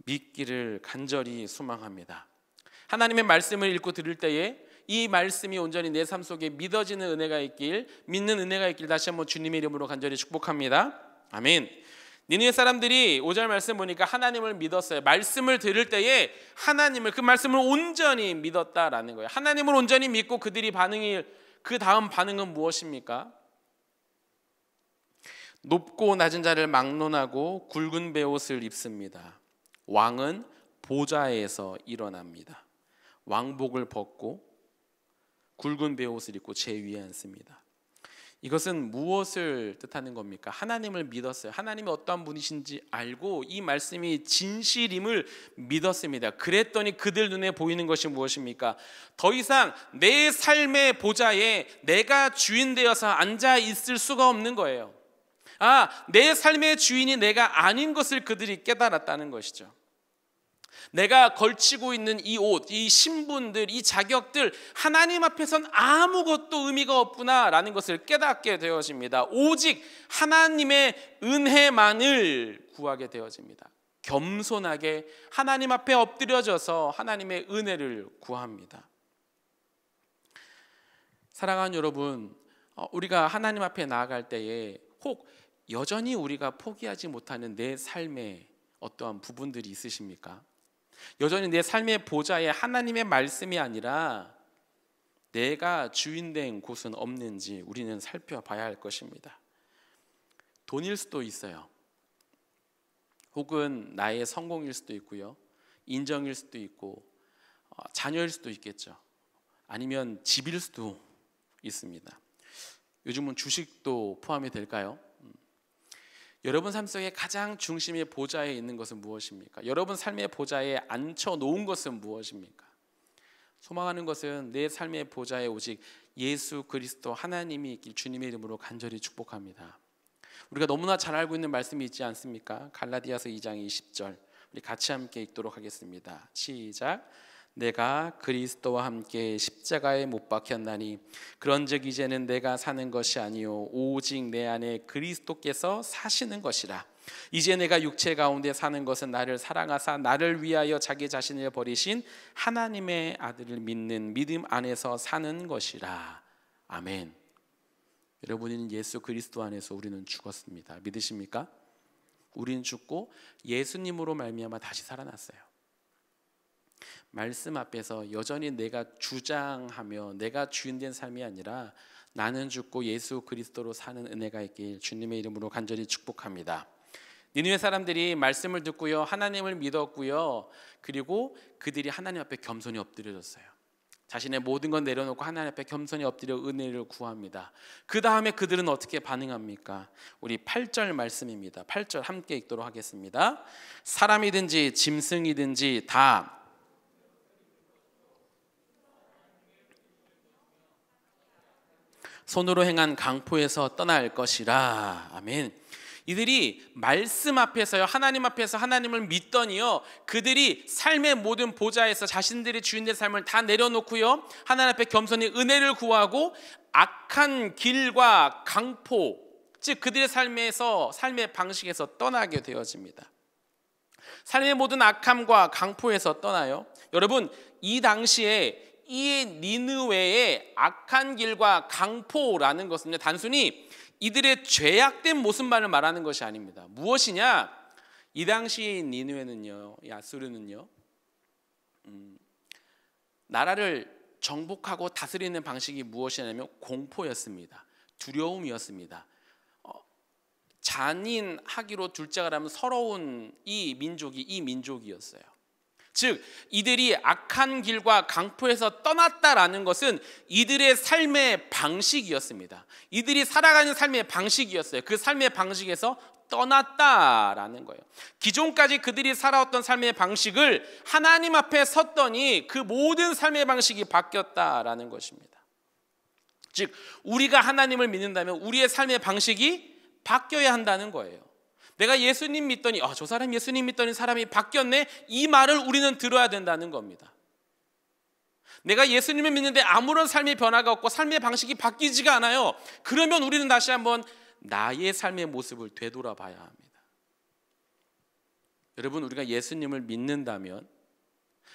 믿기를 간절히 소망합니다. 하나님의 말씀을 읽고 들을 때에 이 말씀이 온전히 내 삶 속에 믿어지는 은혜가 있길, 믿는 은혜가 있길 다시 한번 주님의 이름으로 간절히 축복합니다. 아멘. 니느웨 사람들이 5절 말씀 보니까 하나님을 믿었어요. 말씀을 들을 때에 하나님을, 그 말씀을 온전히 믿었다라는 거예요. 하나님을 온전히 믿고 그 다음 반응은 무엇입니까? 높고 낮은 자를 막론하고 굵은 베옷을 입습니다. 왕은 보좌에서 일어납니다. 왕복을 벗고 굵은 베옷을 입고 제 위에 앉습니다. 이것은 무엇을 뜻하는 겁니까? 하나님을 믿었어요. 하나님이 어떠한 분이신지 알고 이 말씀이 진실임을 믿었습니다. 그랬더니 그들 눈에 보이는 것이 무엇입니까? 더 이상 내 삶의 보좌에 내가 주인 되어서 앉아 있을 수가 없는 거예요. 내 삶의 주인이 내가 아닌 것을 그들이 깨달았다는 것이죠. 내가 걸치고 있는 이 옷, 이 신분들, 이 자격들, 하나님 앞에선 아무것도 의미가 없구나라는 것을 깨닫게 되어집니다. 오직 하나님의 은혜만을 구하게 되어집니다. 겸손하게 하나님 앞에 엎드려져서 하나님의 은혜를 구합니다. 사랑하는 여러분, 우리가 하나님 앞에 나아갈 때에 혹 여전히 우리가 포기하지 못하는 내 삶의 어떠한 부분들이 있으십니까? 여전히 내 삶의 보좌에 하나님의 말씀이 아니라 내가 주인된 곳은 없는지 우리는 살펴봐야 할 것입니다. 돈일 수도 있어요. 혹은 나의 성공일 수도 있고요, 인정일 수도 있고, 자녀일 수도 있겠죠. 아니면 집일 수도 있습니다. 요즘은 주식도 포함이 될까요? 여러분 삶 속에 가장 중심의 보좌에 있는 것은 무엇입니까? 여러분 삶의 보좌에 앉혀 놓은 것은 무엇입니까? 소망하는 것은 내 삶의 보좌에 오직 예수 그리스도 하나님이 있길 주님의 이름으로 간절히 축복합니다. 우리가 너무나 잘 알고 있는 말씀이 있지 않습니까? 갈라디아서 2장 20절 우리 같이 함께 읽도록 하겠습니다. 시작. 내가 그리스도와 함께 십자가에 못 박혔나니 그런즉 이제는 내가 사는 것이 아니요 오직 내 안에 그리스도께서 사시는 것이라. 이제 내가 육체 가운데 사는 것은 나를 사랑하사 나를 위하여 자기 자신을 버리신 하나님의 아들을 믿는 믿음 안에서 사는 것이라. 아멘. 여러분은 예수 그리스도 안에서 우리는 죽었습니다. 믿으십니까? 우리는 죽고 예수님으로 말미암아 다시 살아났어요. 말씀 앞에서 여전히 내가 주장하며 내가 주인된 삶이 아니라 나는 죽고 예수 그리스도로 사는 은혜가 있길 주님의 이름으로 간절히 축복합니다. 니느웨 사람들이 말씀을 듣고요, 하나님을 믿었고요, 그리고 그들이 하나님 앞에 겸손히 엎드려졌어요. 자신의 모든 건 내려놓고 하나님 앞에 겸손히 엎드려 은혜를 구합니다. 그 다음에 그들은 어떻게 반응합니까? 우리 8절 말씀입니다. 8절 함께 읽도록 하겠습니다. 사람이든지 짐승이든지 다 손으로 행한 강포에서 떠날 것이라. 아멘. 이들이 말씀 앞에서요, 하나님 앞에서 하나님을 믿더니요, 그들이 삶의 모든 보좌에서 자신들이 주인의 삶을 다 내려놓고요, 하나님 앞에 겸손히 은혜를 구하고 악한 길과 강포, 즉 그들의 삶의 방식에서 떠나게 되어집니다. 삶의 모든 악함과 강포에서 떠나요. 여러분, 이 당시에 이 니느웨의 악한 길과 강포라는 것은 단순히 이들의 죄악된 모습만을 말하는 것이 아닙니다. 무엇이냐? 이 당시 니느웨는요, 야수르는요, 나라를 정복하고 다스리는 방식이 무엇이냐면 공포였습니다. 두려움이었습니다. 잔인하기로 둘째가 라면 서러운 이 민족이었어요. 즉 이들이 악한 길과 강포에서 떠났다라는 것은 이들의 삶의 방식이었습니다. 이들이 살아가는 삶의 방식이었어요. 그 삶의 방식에서 떠났다라는 거예요. 기존까지 그들이 살아왔던 삶의 방식을 하나님 앞에 섰더니 그 모든 삶의 방식이 바뀌었다라는 것입니다. 즉 우리가 하나님을 믿는다면 우리의 삶의 방식이 바뀌어야 한다는 거예요. 내가 예수님 믿더니 저 사람 예수님 믿더니 사람이 바뀌었네, 이 말을 우리는 들어야 된다는 겁니다. 내가 예수님을 믿는데 아무런 삶의 변화가 없고 삶의 방식이 바뀌지가 않아요. 그러면 우리는 다시 한번 나의 삶의 모습을 되돌아봐야 합니다. 여러분, 우리가 예수님을 믿는다면,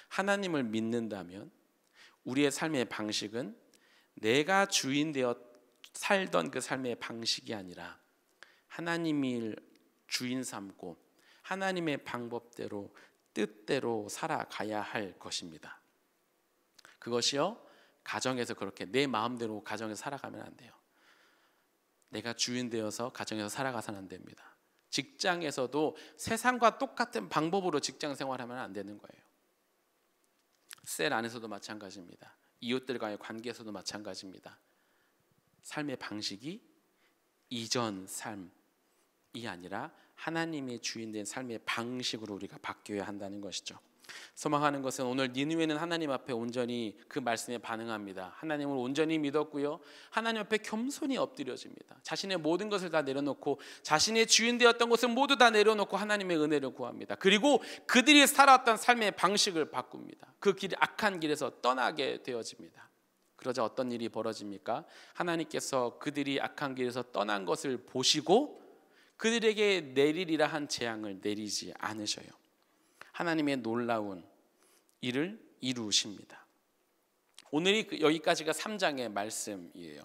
하나님을 믿는다면 우리의 삶의 방식은 내가 주인 되어 살던 그 삶의 방식이 아니라 하나님을 주인 삼고 하나님의 방법대로 뜻대로 살아가야 할 것입니다. 그것이요, 가정에서 그렇게 내 마음대로 가정에서 살아가면 안 돼요. 내가 주인 되어서 가정에서 살아가서는 안 됩니다. 직장에서도 세상과 똑같은 방법으로 직장 생활하면 안 되는 거예요. 셀 안에서도 마찬가지입니다. 이웃들과의 관계에서도 마찬가지입니다. 삶의 방식이 이전 삶이 아니라 하나님의 주인된 삶의 방식으로 우리가 바뀌어야 한다는 것이죠. 소망하는 것은 오늘 니느웨는 하나님 앞에 온전히 그 말씀에 반응합니다. 하나님을 온전히 믿었고요, 하나님 앞에 겸손히 엎드려집니다. 자신의 모든 것을 다 내려놓고 자신의 주인 되었던 것을 모두 다 내려놓고 하나님의 은혜를 구합니다. 그리고 그들이 살아왔던 삶의 방식을 바꿉니다. 그 길, 악한 길에서 떠나게 되어집니다. 그러자 어떤 일이 벌어집니까? 하나님께서 그들이 악한 길에서 떠난 것을 보시고 그들에게 내리리라 한 재앙을 내리지 않으셔요. 하나님의 놀라운 일을 이루십니다. 오늘이 여기까지가 3장의 말씀이에요.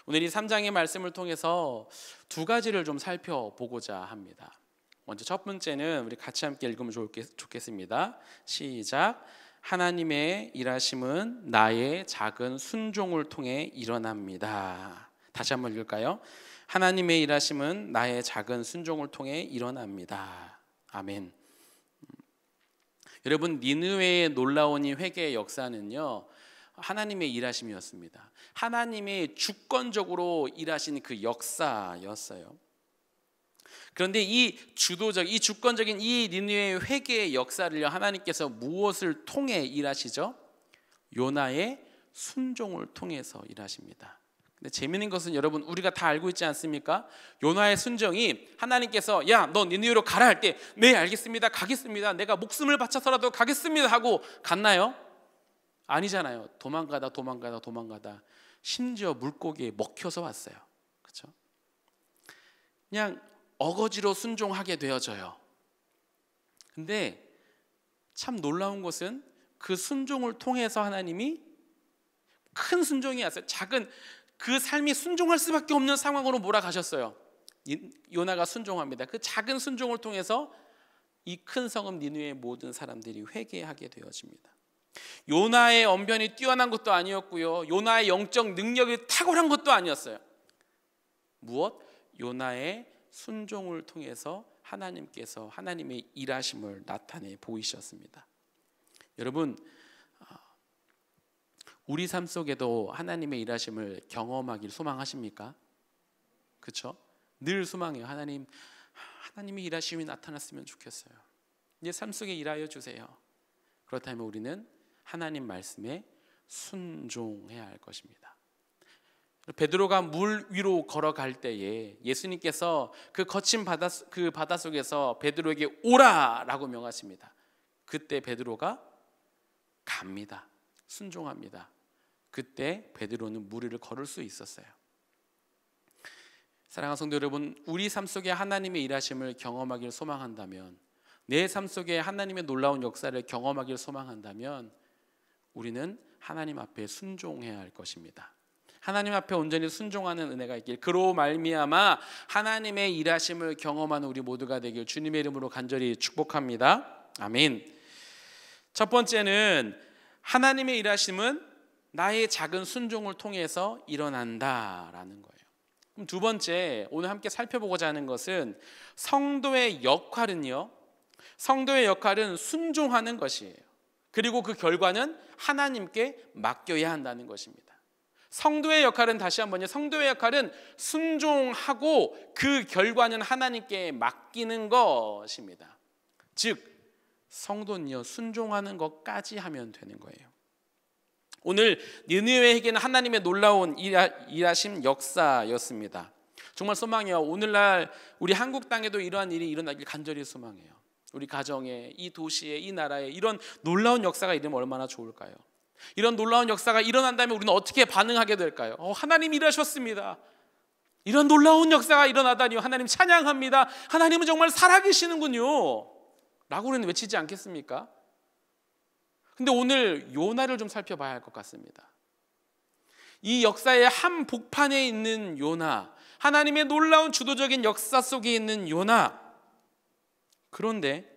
오늘 이 3장의 말씀을 통해서 두 가지를 좀 살펴보고자 합니다. 먼저 첫 번째는 우리 같이 함께 읽으면 좋겠습니다. 시작. 하나님의 일하심은 나의 작은 순종을 통해 일어납니다. 다시 한번 읽을까요? 하나님의 일하심은 나의 작은 순종을 통해 일어납니다. 아멘. 여러분, 니느웨의 놀라운 이 회개의 역사는요, 하나님의 일하심이었습니다. 하나님의 주권적으로 일하신 그 역사였어요. 그런데 이 주권적인 이 니느웨의 회개의 역사를요, 하나님께서 무엇을 통해 일하시죠? 요나의 순종을 통해서 일하십니다. 근데 재미있는 것은 여러분, 우리가 다 알고 있지 않습니까? 요나의 순종이 하나님께서 야, 너 니느웨로 가라 할 때 네, 알겠습니다, 가겠습니다, 내가 목숨을 바쳐서라도 가겠습니다 하고 갔나요? 아니잖아요. 도망가다 심지어 물고기에 먹혀서 왔어요. 그렇죠? 그냥 어거지로 순종하게 되어져요. 근데 참 놀라운 것은 그 순종을 통해서 하나님이 큰 순종이 왔어요. 작은 그 삶이 순종할 수밖에 없는 상황으로 몰아가셨어요. 요나가 순종합니다. 그 작은 순종을 통해서 이 큰 성읍 니느웨의 모든 사람들이 회개하게 되어집니다. 요나의 언변이 뛰어난 것도 아니었고요, 요나의 영적 능력이 탁월한 것도 아니었어요. 무엇? 요나의 순종을 통해서 하나님께서 하나님의 일하심을 나타내 보이셨습니다. 여러분, 우리 삶 속에도 하나님의 일하심을 경험하길 소망하십니까? 그렇죠? 늘 소망해요. 하나님의 일하심이 나타났으면 좋겠어요. 내 삶 속에 일하여 주세요. 그렇다면 우리는 하나님 말씀에 순종해야 할 것입니다. 베드로가 물 위로 걸어갈 때에 예수님께서 그 거친 바다 속에서 베드로에게 오라라고 명하십니다. 그때 베드로가 갑니다. 순종합니다. 그때 베드로는 물 위를 걸을 수 있었어요. 사랑하는 성도 여러분, 우리 삶 속에 하나님의 일하심을 경험하기를 소망한다면, 내 삶 속에 하나님의 놀라운 역사를 경험하기를 소망한다면 우리는 하나님 앞에 순종해야 할 것입니다. 하나님 앞에 온전히 순종하는 은혜가 있길, 그로 말미암아 하나님의 일하심을 경험하는 우리 모두가 되길 주님의 이름으로 간절히 축복합니다. 아멘. 첫 번째는 하나님의 일하심은 나의 작은 순종을 통해서 일어난다라는 거예요. 그럼 두 번째, 오늘 함께 살펴보고자 하는 것은 성도의 역할은요, 성도의 역할은 순종하는 것이에요. 그리고 그 결과는 하나님께 맡겨야 한다는 것입니다. 성도의 역할은, 다시 한번요, 성도의 역할은 순종하고 그 결과는 하나님께 맡기는 것입니다. 즉 성도는요, 순종하는 것까지 하면 되는 거예요. 오늘 니느웨에게는 하나님의 놀라운 일하심 역사였습니다. 정말 소망해요. 오늘날 우리 한국 땅에도 이러한 일이 일어나길 간절히 소망해요. 우리 가정에, 이 도시에, 이 나라에 이런 놀라운 역사가 일어나면 얼마나 좋을까요? 이런 놀라운 역사가 일어난다면 우리는 어떻게 반응하게 될까요? 하나님 일하셨습니다. 이런 놀라운 역사가 일어나다니요, 하나님 찬양합니다. 하나님은 정말 살아계시는군요 라고 우리는 외치지 않겠습니까? 근데 오늘 요나를 좀 살펴봐야 할 것 같습니다. 이 역사의 한 복판에 있는 요나, 하나님의 놀라운 주도적인 역사 속에 있는 요나. 그런데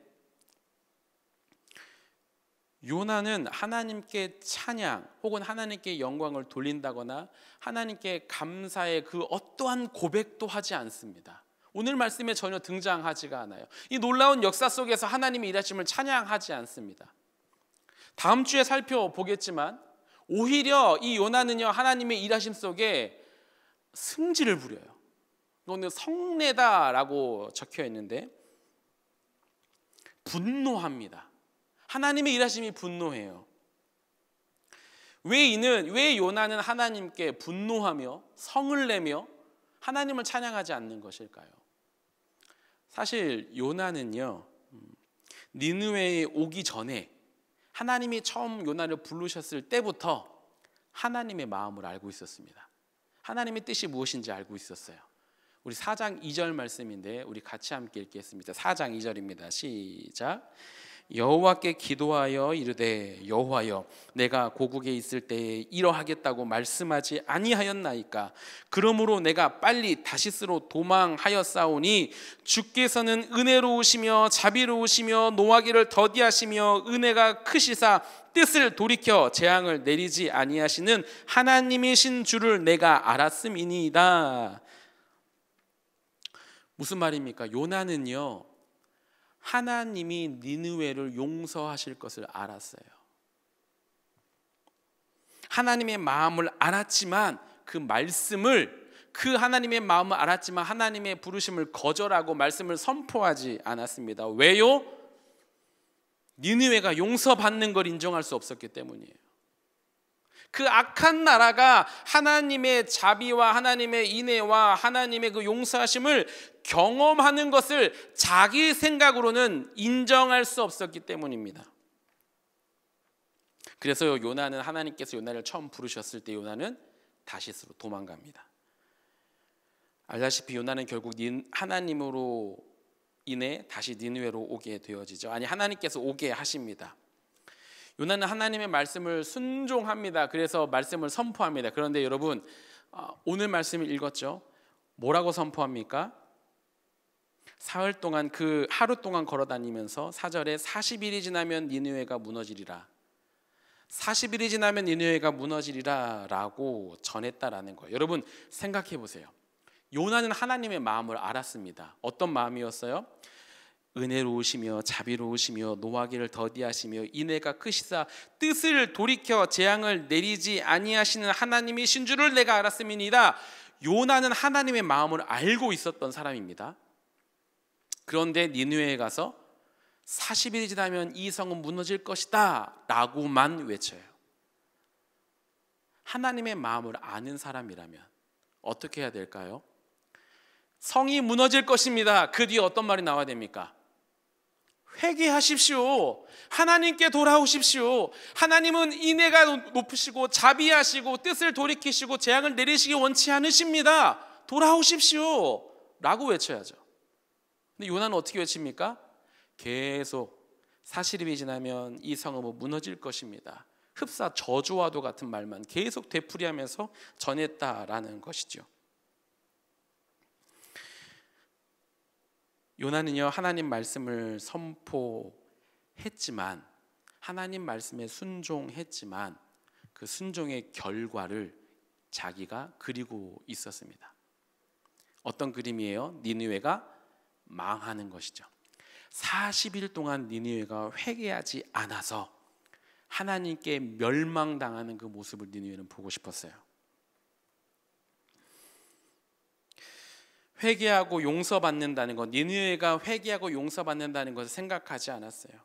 요나는 하나님께 찬양 혹은 하나님께 영광을 돌린다거나 하나님께 감사의 그 어떠한 고백도 하지 않습니다. 오늘 말씀에 전혀 등장하지가 않아요. 이 놀라운 역사 속에서 하나님의 일하심을 찬양하지 않습니다. 다음 주에 살펴보겠지만 오히려 이 요나는요, 하나님의 일하심 속에 승질을 부려요. 이거는 성내다라고 적혀 있는데 분노합니다. 하나님의 일하심이 분노해요. 왜 요나는 하나님께 분노하며 성을 내며 하나님을 찬양하지 않는 것일까요? 사실 요나는요, 니느웨에 오기 전에 하나님이 처음 요나를 부르셨을 때부터 하나님의 마음을 알고 있었습니다. 하나님의 뜻이 무엇인지 알고 있었어요. 우리 4장 2절 말씀인데 우리 같이 함께 읽겠습니다. 4장 2절입니다. 시작. 여호와께 기도하여 이르되 여호와여 내가 고국에 있을 때에 이러하겠다고 말씀하지 아니하였나이까. 그러므로 내가 빨리 다시스로 도망하였사오니 주께서는 은혜로우시며 자비로우시며 노하기를 더디하시며 은혜가 크시사 뜻을 돌이켜 재앙을 내리지 아니하시는 하나님이신 줄을 내가 알았음이니이다. 무슨 말입니까? 요나는요, 하나님이 니느웨를 용서하실 것을 알았어요. 하나님의 마음을 알았지만 그 말씀을, 그 하나님의 마음을 알았지만 하나님의 부르심을 거절하고 말씀을 선포하지 않았습니다. 왜요? 니느웨가 용서받는 걸 인정할 수 없었기 때문이에요. 그 악한 나라가 하나님의 자비와 하나님의 인애와 하나님의 그 용서하심을 경험하는 것을 자기 생각으로는 인정할 수 없었기 때문입니다. 그래서 요나는, 하나님께서 요나를 처음 부르셨을 때 요나는 다시스로 도망갑니다. 알다시피 요나는 결국 하나님으로 인해 다시 니느웨로 오게 되어지죠. 아니, 하나님께서 오게 하십니다. 요나는 하나님의 말씀을 순종합니다. 그래서 말씀을 선포합니다. 그런데 여러분, 오늘 말씀을 읽었죠? 뭐라고 선포합니까? 사흘 동안, 그 하루 동안 걸어다니면서 4절에 40일이 지나면 니느웨가 무너지리라, 40일이 지나면 니느웨가 무너지리라 라고 전했다라는 거예요. 여러분 생각해 보세요. 요나는 하나님의 마음을 알았습니다. 어떤 마음이었어요? 은혜로우시며 자비로우시며 노하기를 더디하시며 인애가 크시사 뜻을 돌이켜 재앙을 내리지 아니하시는 하나님이신 줄을 내가 알았음이니이다. 요나는 하나님의 마음을 알고 있었던 사람입니다. 그런데 니느웨에 가서 40일이 지나면 이 성은 무너질 것이다 라고만 외쳐요. 하나님의 마음을 아는 사람이라면 어떻게 해야 될까요? 성이 무너질 것입니다. 그 뒤에 어떤 말이 나와야 됩니까? 회개하십시오. 하나님께 돌아오십시오. 하나님은 인애가 높으시고 자비하시고 뜻을 돌이키시고 재앙을 내리시기 원치 않으십니다. 돌아오십시오 라고 외쳐야죠. 근데 요나는 어떻게 외칩니까? 계속 40일이 지나면 이 성읍은 무너질 것입니다. 흡사 저주와도 같은 말만 계속 되풀이하면서 전했다라는 것이죠. 요나는요, 하나님 말씀을 선포했지만, 하나님 말씀에 순종했지만 그 순종의 결과를 자기가 그리고 있었습니다. 어떤 그림이에요? 니느웨가 망하는 것이죠. 40일 동안 니느웨가 회개하지 않아서 하나님께 멸망당하는 그 모습을 니느웨는 보고 싶었어요. 회개하고 용서받는다는 것, 니느웨가 회개하고 용서받는다는 것을 생각하지 않았어요.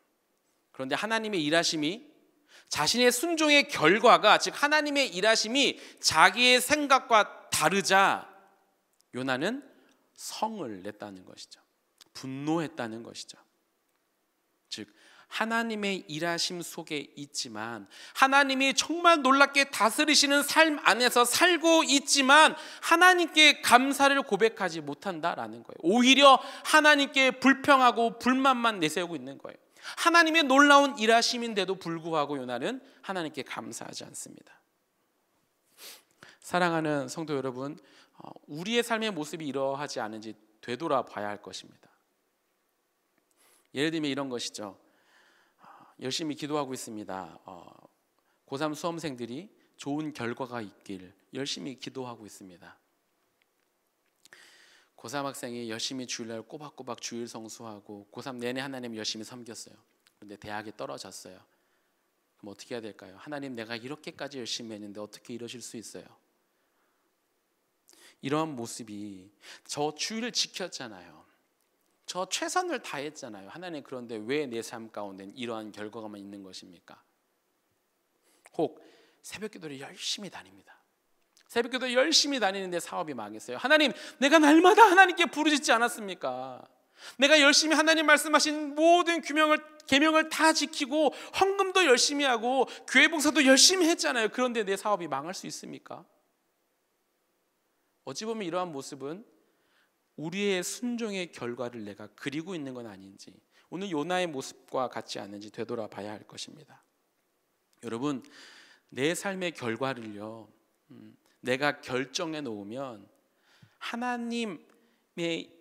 그런데 하나님의 일하심이, 자신의 순종의 결과가, 즉 하나님의 일하심이 자기의 생각과 다르자 요나는 성을 냈다는 것이죠. 분노했다는 것이죠. 즉 하나님의 일하심 속에 있지만, 하나님이 정말 놀랍게 다스리시는 삶 안에서 살고 있지만 하나님께 감사를 고백하지 못한다라는 거예요. 오히려 하나님께 불평하고 불만만 내세우고 있는 거예요. 하나님의 놀라운 일하심인데도 불구하고 요나는 하나님께 감사하지 않습니다. 사랑하는 성도 여러분, 우리의 삶의 모습이 이러하지 않은지 되돌아봐야 할 것입니다. 예를 들면 이런 것이죠. 열심히 기도하고 있습니다. 고3 수험생들이 좋은 결과가 있길 열심히 기도하고 있습니다. 고3 학생이 열심히 주일날 꼬박꼬박 주일 성수하고 고3 내내 하나님 열심히 섬겼어요. 그런데 대학에 떨어졌어요. 그럼 어떻게 해야 될까요? 하나님, 내가 이렇게까지 열심히 했는데 어떻게 이러실 수 있어요? 이러한 모습이, 저 주일을 지켰잖아요. 저 최선을 다했잖아요. 하나님, 그런데 왜 내 삶 가운데 이러한 결과가만 있는 것입니까? 혹 새벽기도를 열심히 다닙니다. 새벽기도 열심히 다니는데 사업이 망했어요. 하나님, 내가 날마다 하나님께 부르짖지 않았습니까? 내가 열심히 하나님 말씀하신 모든 계명을 다 지키고 헌금도 열심히 하고 교회 봉사도 열심히 했잖아요. 그런데 내 사업이 망할 수 있습니까? 어찌 보면 이러한 모습은 우리의 순종의 결과를 내가 그리고 있는 건 아닌지, 오늘 요나의 모습과 같지 않은지 되돌아봐야 할 것입니다. 여러분, 내 삶의 결과를요, 내가 결정해 놓으면 하나님의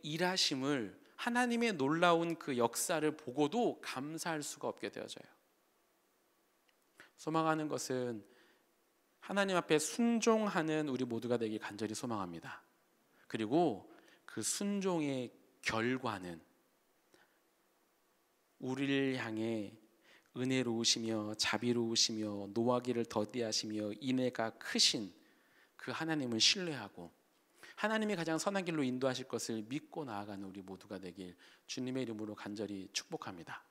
일하심을, 하나님의 놀라운 그 역사를 보고도 감사할 수가 없게 되어져요. 소망하는 것은 하나님 앞에 순종하는 우리 모두가 되길 간절히 소망합니다. 그리고 그 순종의 결과는 우리를 향해 은혜로우시며 자비로우시며 노하기를 더디하시며 인애가 크신 그 하나님을 신뢰하고 하나님이 가장 선한 길로 인도하실 것을 믿고 나아가는 우리 모두가 되길 주님의 이름으로 간절히 축복합니다.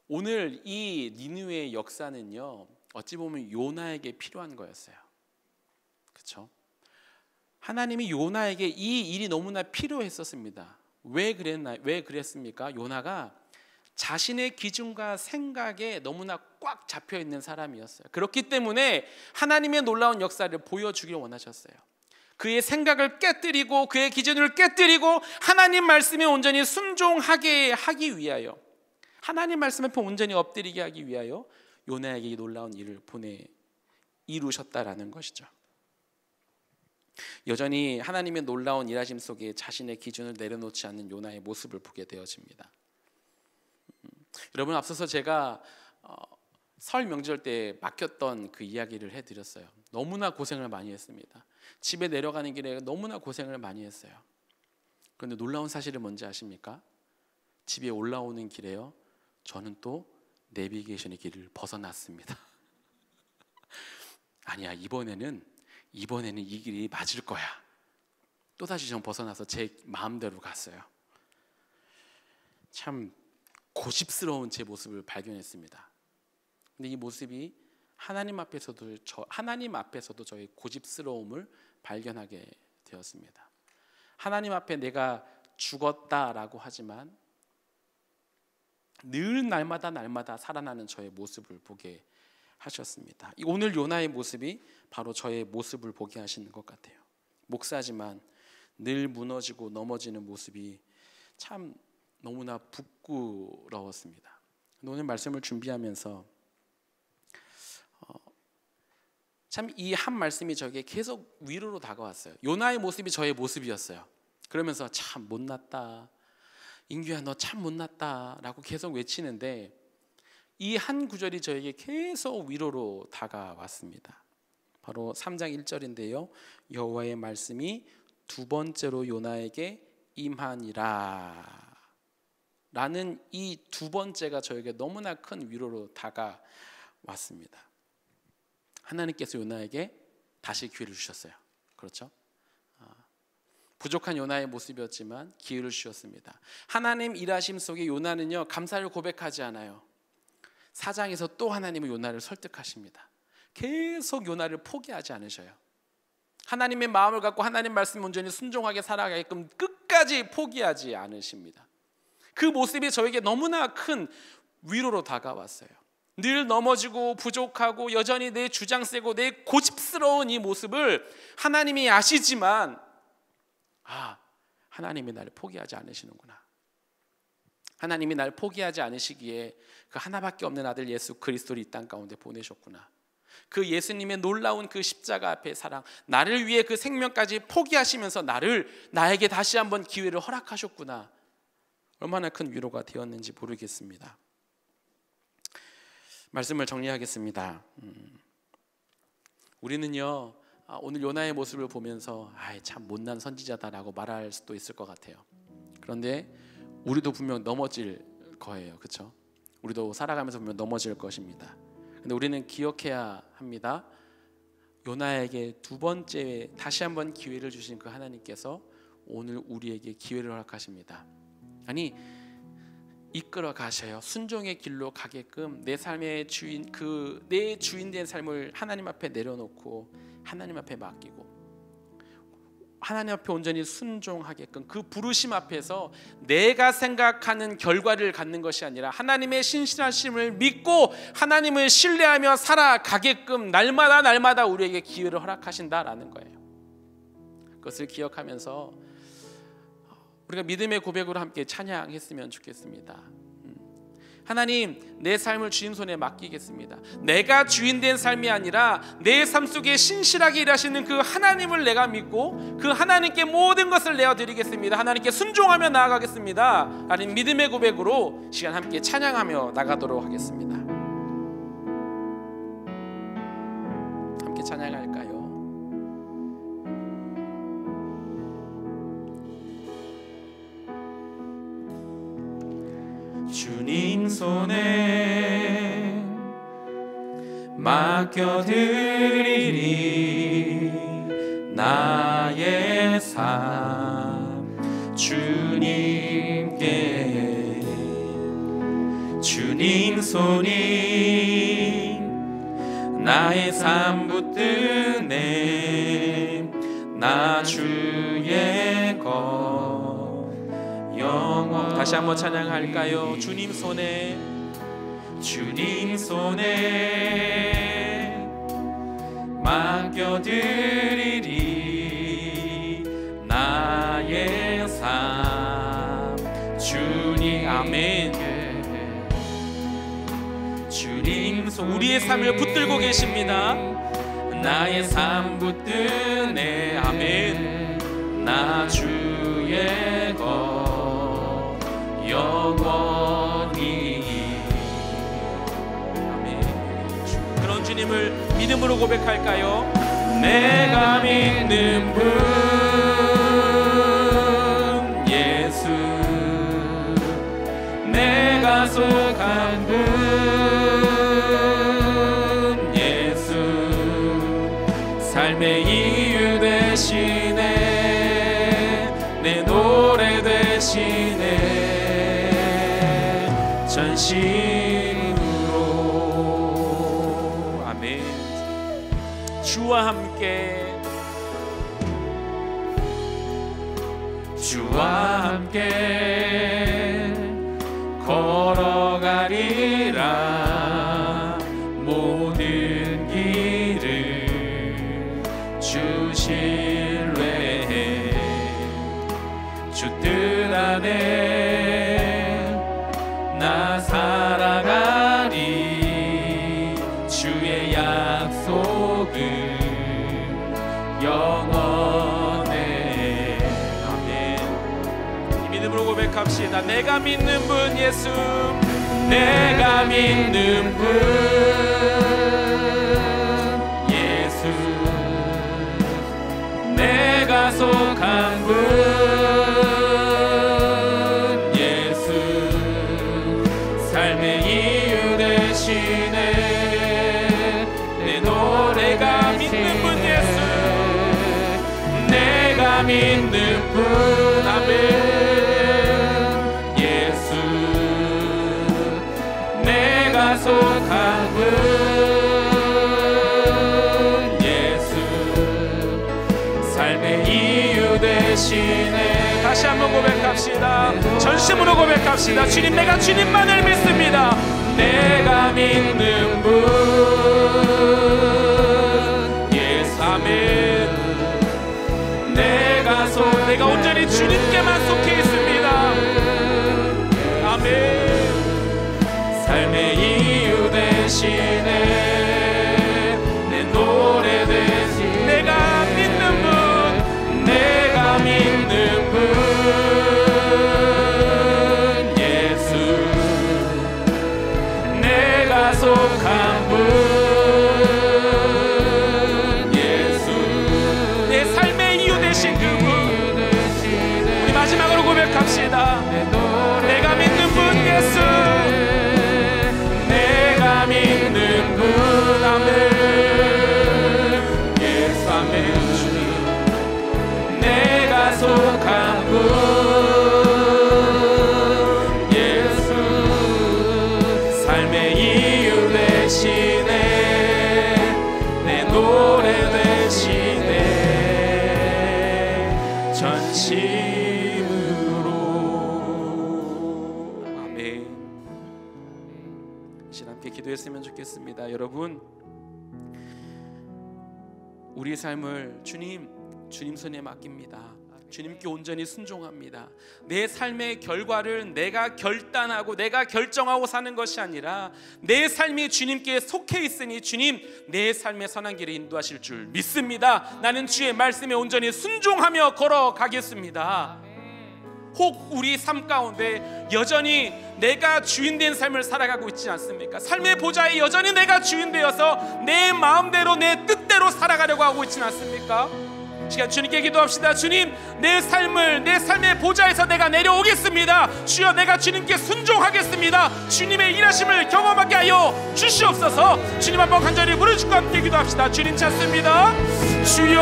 오늘 이 니느웨의 역사는요, 어찌 보면 요나에게 필요한 거였어요. 그렇죠? 하나님이 요나에게 이 일이 너무나 필요했었습니다. 왜 그랬습니까? 요나가 자신의 기준과 생각에 너무나 꽉 잡혀 있는 사람이었어요. 그렇기 때문에 하나님의 놀라운 역사를 보여주길 원하셨어요. 그의 생각을 깨뜨리고 그의 기준을 깨뜨리고 하나님 말씀에 온전히 순종하게 하기 위하여, 하나님 말씀 앞에 온전히 엎드리게 하기 위하여 요나에게 이 놀라운 일을 이루셨다라는 것이죠. 여전히 하나님의 놀라운 일하심 속에 자신의 기준을 내려놓지 않는 요나의 모습을 보게 되어집니다. 여러분, 앞서서 제가 설 명절 때 맡겼던 그 이야기를 해드렸어요. 너무나 고생을 많이 했습니다. 집에 내려가는 길에 너무나 고생을 많이 했어요. 그런데 놀라운 사실이 뭔지 아십니까? 집에 올라오는 길에요, 저는 또 내비게이션의 길을 벗어났습니다. 아니야, 이번에는 이 길이 맞을 거야. 또다시 전 벗어나서 제 마음대로 갔어요. 참 고집스러운 제 모습을 발견했습니다. 근데 이 모습이 하나님 앞에서도 저의 고집스러움을 발견하게 되었습니다. 하나님 앞에 내가 죽었다라고 하지만 늘 날마다 살아나는 저의 모습을 보게 하셨습니다. 오늘 요나의 모습이 바로 저의 모습을 보게 하시는 것 같아요. 목사지만 늘 무너지고 넘어지는 모습이 참 너무나 부끄러웠습니다. 오늘 말씀을 준비하면서 참 이 한 말씀이 저에게 계속 위로로 다가왔어요. 요나의 모습이 저의 모습이었어요. 그러면서 참 못났다, 인규야 너 참 못났다 라고 계속 외치는데 이 한 구절이 저에게 계속 위로로 다가왔습니다. 바로 3장 1절인데요, 여호와의 말씀이 두 번째로 요나에게 임하니라 라는 이 두 번째가 저에게 너무나 큰 위로로 다가왔습니다. 하나님께서 요나에게 다시 기회를 주셨어요. 그렇죠? 부족한 요나의 모습이었지만 기회를 주셨습니다. 하나님 일하심 속에 요나는요, 감사를 고백하지 않아요. 4장에서 또 하나님은 요나를 설득하십니다. 계속 요나를 포기하지 않으셔요. 하나님의 마음을 갖고 하나님 말씀 온전히 순종하게 살아가게끔 끝까지 포기하지 않으십니다. 그 모습이 저에게 너무나 큰 위로로 다가왔어요. 늘 넘어지고 부족하고 여전히 내 주장 세고 내 고집스러운 이 모습을 하나님이 아시지만 하나님이 나를 포기하지 않으시는구나. 하나님이 나를 포기하지 않으시기에 그 하나밖에 없는 아들 예수 그리스도를 이 땅 가운데 보내셨구나. 그 예수님의 놀라운 그 십자가 앞의 사랑, 나를 위해 그 생명까지 포기하시면서 나에게 다시 한번 기회를 허락하셨구나. 얼마나 큰 위로가 되었는지 모르겠습니다. 말씀을 정리하겠습니다. 우리는요, 오늘 요나의 모습을 보면서 참 못난 선지자다라고 말할 수도 있을 것 같아요. 그런데 우리도 분명 넘어질 거예요. 그렇죠? 우리도 살아가면서 분명 넘어질 것입니다. 근데 우리는 기억해야 합니다. 요나에게 두 번째 다시 한번 기회를 주신 그 하나님께서 오늘 우리에게 기회를 허락하십니다. 아니, 이끌어 가셔요. 순종의 길로 가게끔 내 삶의 주인, 내 주인된 삶을 하나님 앞에 내려놓고 하나님 앞에 맡기고 하나님 앞에 온전히 순종하게끔 그 부르심 앞에서 내가 생각하는 결과를 갖는 것이 아니라 하나님의 신실하심을 믿고 하나님을 신뢰하며 살아가게끔 날마다 우리에게 기회를 허락하신다라는 거예요. 그것을 기억하면서 우리가 믿음의 고백으로 함께 찬양했으면 좋겠습니다. 하나님, 내 삶을 주님 손에 맡기겠습니다. 내가 주인된 삶이 아니라 내 삶 속에 신실하게 일하시는 그 하나님을 내가 믿고 그 하나님께 모든 것을 내어드리겠습니다. 하나님께 순종하며 나아가겠습니다. 라는 믿음의 고백으로 시간 함께 찬양하며 나가도록 하겠습니다. 함께 찬양할까요? 주님 손에 맡겨드리리 나의 삶 주님께. 주님 손이 나의 삶 붙드네 나 주의 것 영원. 다시 한번 찬양할까요? 주님 손에 맡겨드리리 나의 삶 주님. 아멘. 주님 손 우리의 삶을 붙들고 계십니다. 나의 삶 붙드네 아멘 나 주의 것 영원히. 아멘. 그런 주님을 믿음으로 고백할까요? 내가 믿는 분 속한 분 예수 삶의 이유 되시네 내 노래 되시네 전심으로 아멘. 주와 함께 걸어가리라 모든 길을 주 신뢰해 주 뜻 안에 나 살아가리 주의 약속은 영원해. 아멘. 이 믿음으로 고백합시다. 내가 믿는 분 예수 내가 믿는 분 예수 내가 속한 분 예수 삶의 이유 되시네 내 노래가 믿는 분 예수 내가 믿는 분 아멘 예수 내가 속한 분 예수 삶의 이유 되시네. 다시 한번 고백합시다. 전심으로 고백합시다. 주님 내가 주님만을 믿습니다. 내가 믿는 분 예수 아멘. 내가 온전히 주님께만 속해 있습니다. 아멘. 삶의 이유 되시네 내 노래 되시네 내가 믿는 분 내가 믿는 분 예수 내가 속한 분 예수 내 삶의 이유 되신 그분 우리 마지막으로 고백합시다. 내가 믿는 분 예수 내가 믿는 분 아멘 예수 아멘 주님 내가 속한 분 예수 삶의 이유 되시네 내 노래 되시네 전심으로 아멘. 함께 기도했으면 좋겠습니다. 여러분 우리의 삶을 주님 손에 맡깁니다. 주님께 온전히 순종합니다. 내 삶의 결과를 내가 결단하고 내가 결정하고 사는 것이 아니라 내 삶이 주님께 속해 있으니 주님 내 삶의 선한 길에 인도하실 줄 믿습니다. 나는 주의 말씀에 온전히 순종하며 걸어가겠습니다. 혹 우리 삶 가운데 여전히 내가 주인된 삶을 살아가고 있지 않습니까? 삶의 보좌에 여전히 내가 주인되어서 내 마음대로 내 뜻대로 살아가려고 하고 있지 않습니까? 시간 주님께 기도합시다. 주님 내 삶의 보좌에서 내가 내려오겠습니다. 주여 내가 주님께 순종하겠습니다. 주님의 일하심을 경험하게 하여 주시옵소서. 주님 한번 간절히 부르짖고 함께 기도합시다. 주님 찾습니다. 주여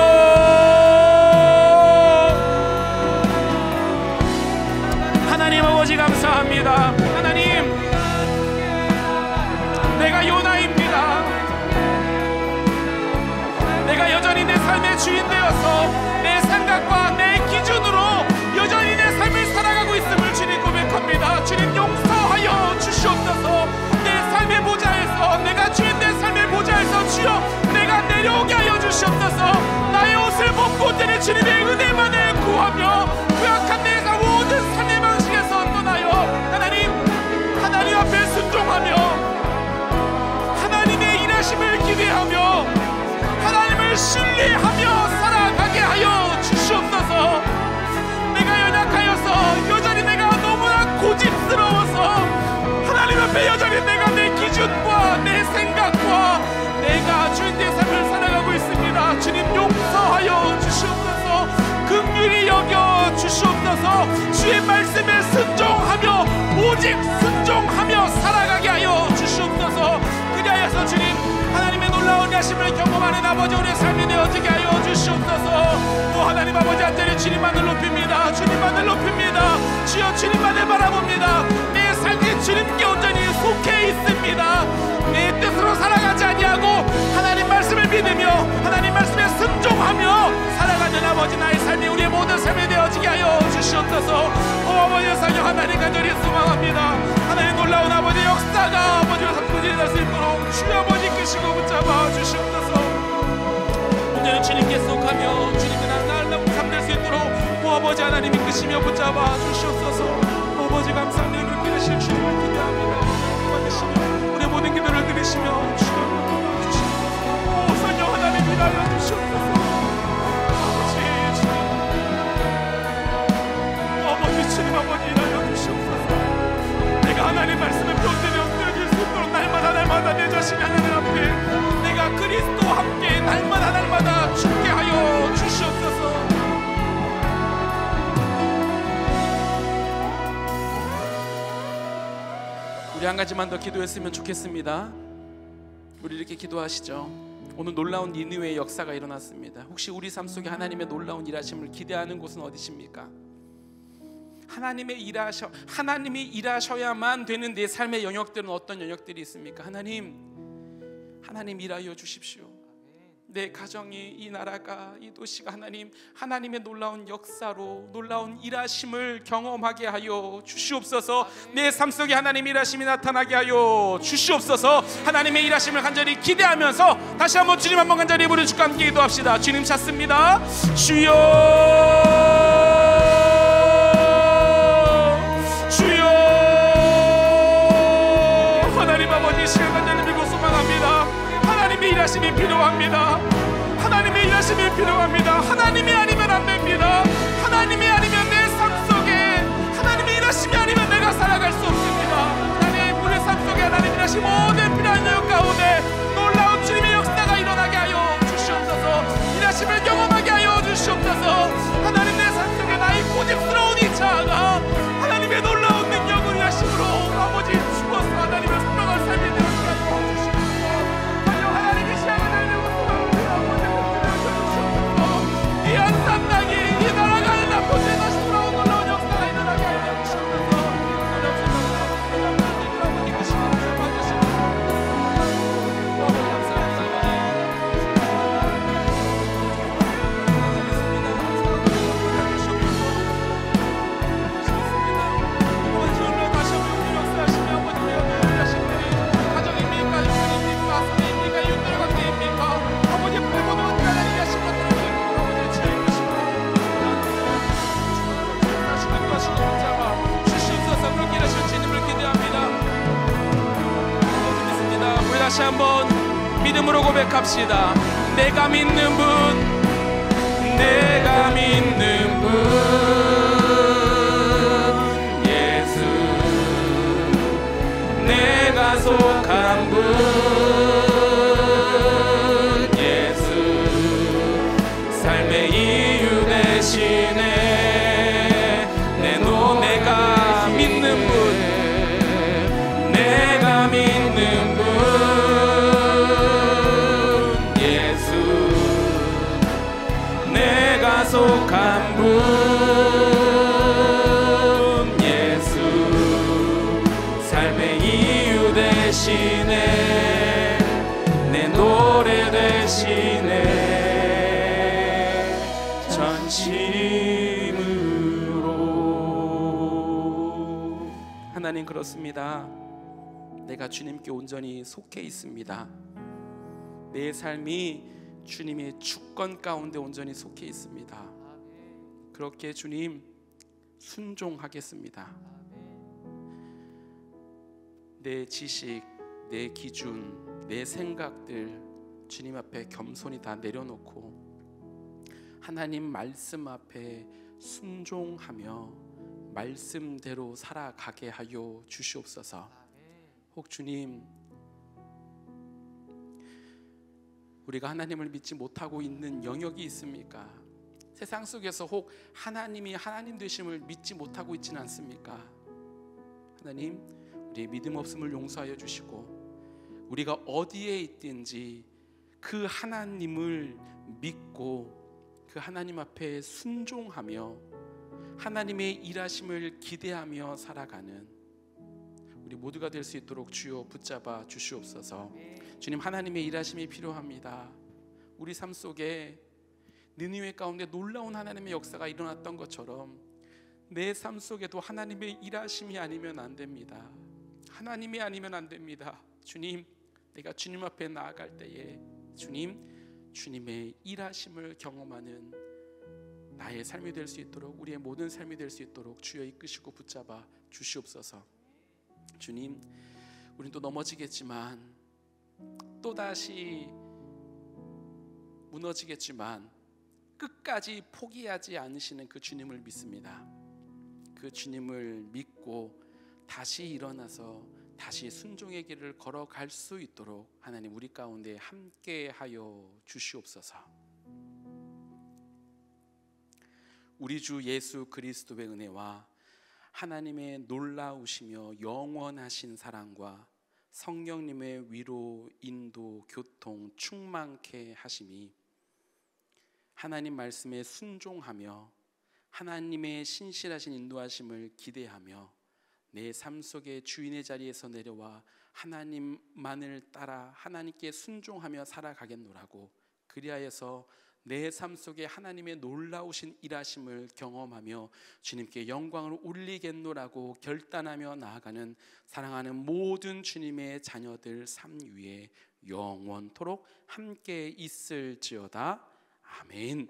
하나님 아버지 감사합니다. 하나님 내가 요나입니다. 내가 여전히 내 삶의 주인 되어서 내 생각과 내 기준으로 여전히 내 삶을 살아가고 있음을 주님 고백합니다. 주님 용서하여 주시옵소서. 내 삶의 보좌에서 내가 주인 된 삶의 보좌에서 주여 내가 내려오게 하여 주시옵소서. 나의 옷을 벗고 때려 주님의 은혜만을 구하며 구약한 내 모든 삶의 방식에서 떠나요 하나님 앞에 순종하며 하나님의 일하심을 기대하며 하나님을 신뢰하며 살아가게 하여 주시옵소서. 내가 연약하여서 여전히 내가 너무나 고집스러워서 하나님 앞에 여전히 내가 내 기준과 내 생각과 내가 주인의 삶을 살아가고 있습니다. 주님 용서하여 주시옵소서. 긍휼히 여겨 주시옵소서. 주의 말씀에 순종하며 오직 순종하며 아버지 우리의 삶이 되어지게 하여 주시옵소서. 오 하나님 아버지 한자리 주님만을 높입니다. 주님만을 높입니다. 주여 주님만을 바라봅니다. 내 삶이 주님께 온전히 속해 있습니다. 내 뜻으로 살아가지 아니하고 하나님 말씀을 믿으며 하나님 말씀에 순종하며 살아가는 아버지 나의 삶이 우리의 모든 삶이 되어지게 하여 주시옵소서. 오 아버지의 사랑 하나님 간절히 소망합니다. 하나님 놀라운 아버지 역사가 아버지로 삼부진이 날 수 있도록 주 아버지 끄시고 붙잡아 주시옵소서. 온전히 주님께 속하며 주님의 나를 삶될 수 있도록 오 아버지 하나님 이끄시며 붙잡아 주시옵소서. 오 아버지 감사합니다. 그렇게 되실 주님을 기대합니다. 받으시며 우리의 모든 기도를 들으시며 주여 주시옵소서. 오 성령 하나님 일하여 주시옵소서. 아버지 주님, 오 아버지 주님 아버지 일하여 주시옵소서. 내가 하나님 말씀을 편들여 엎드려질 수 있도록 날마다 내 자신이 하나님 앞에 내가 그리스도와 함께 날마다 죽게 하여 주시옵소서. 우리 한 가지만 더 기도했으면 좋겠습니다. 우리 이렇게 기도하시죠. 오늘 놀라운 니느웨의 역사가 일어났습니다. 혹시 우리 삶 속에 하나님의 놀라운 일하심을 기대하는 곳은 어디십니까? 하나님이 일하셔야만 되는 내 삶의 영역들은 어떤 영역들이 있습니까? 하나님 일하여 주십시오. 내 가정이, 이 나라가, 이 도시가 하나님의 놀라운 역사로 놀라운 일하심을 경험하게 하여 주시옵소서. 내 삶 속에 하나님의 일하심이 나타나게 하여 주시옵소서. 하나님의 일하심을 간절히 기대하면서 다시 한번 주님 한번 간절히 부르짖고 주님과 함께 기도합시다. 주님 찾습니다. 주여 하나님 아버지 시간 간절히 믿고 소망합니다. 하나님의 일하심이 필요합니다. 하나님의 일하심이 필요합니다. 하나님이 아니면 안 됩니다. 하나님이 아니면 내 삶 속에 하나님의 일하심이 아니면 내가 살아갈 수 없습니다. 하나님 우리 삶 속에 하나님 일하심 모든 필요한 영역 가운데 놀라운 주님의 역사가 일어나게 하여 주시옵소서. 일하심을 경험하게 하여 주시옵소서. 하나님 내 삶 속에 나의 고집스러운 이 자아가 하나님의 놀라운 능력을 일하심으로 아버지 주어서 하나님을 살아갈 삶이 되어지게 하여 주시옵소서. 하나님의 시간을 달리고 소망합니다. 이 한 삶 땅이 이 나라가 하나 본래 다시 돌아온 놀라운 역사가 일어나게 하여 주시옵소서. 아버지 이끄시고 받으시옵소서. 다시 한번 믿음으로 고백합시다. 내가 믿는 분, 내가 믿는 분, 예수, 내가 속한 분, 예수, 삶의 이유 되시네. 내가 믿는 분, 내가 믿는 분, 속한 분, 예수, 삶의 이유 되시네. 내 노래 되시네. 전심으로. 하나님 그렇습니다. 내가 주님께 온전히 속해 있습니다. 내 삶이 주님의 주권 가운데 온전히 속해 있습니다. 그렇게 주님 순종하겠습니다. 내 지식, 내 기준, 내 생각들 주님 앞에 겸손히 다 내려놓고 하나님 말씀 앞에 순종하며 말씀대로 살아가게 하여 주시옵소서. 혹 주님, 우리가 하나님을 믿지 못하고 있는 영역이 있습니까? 세상 속에서 혹 하나님이 하나님 되심을 믿지 못하고 있지는 않습니까? 하나님, 우리의 믿음 없음을 용서하여 주시고 우리가 어디에 있든지 그 하나님을 믿고 그 하나님 앞에 순종하며 하나님의 일하심을 기대하며 살아가는 우리 모두가 될 수 있도록 주여 붙잡아 주시옵소서. 주님, 하나님의 일하심이 필요합니다. 우리 삶 속에 느니웨 가운데 놀라운 하나님의 역사가 일어났던 것처럼 내 삶 속에도 하나님의 일하심이 아니면 안 됩니다. 하나님이 아니면 안 됩니다. 주님, 내가 주님 앞에 나아갈 때에 주님의 일하심을 경험하는 나의 삶이 될 수 있도록, 우리의 모든 삶이 될 수 있도록 주여 이끄시고 붙잡아 주시옵소서. 주님, 우린 또 넘어지겠지만 또다시 무너지겠지만 끝까지 포기하지 않으시는 그 주님을 믿습니다. 그 주님을 믿고 다시 일어나서 다시 순종의 길을 걸어갈 수 있도록 하나님 우리 가운데 함께하여 주시옵소서. 우리 주 예수 그리스도의 은혜와 하나님의 놀라우시며 영원하신 사랑과 성령님의 위로, 인도, 교통 충만케 하심이 하나님 말씀에 순종하며 하나님의 신실하신 인도하심을 기대하며 내 삶 속의 주인의 자리에서 내려와 하나님만을 따라 하나님께 순종하며 살아가겠노라고, 그리하여서 내 삶 속에 하나님의 놀라우신 일하심을 경험하며 주님께 영광을 올리겠노라고 결단하며 나아가는 사랑하는 모든 주님의 자녀들 삶 위에 영원토록 함께 있을지어다. 아멘.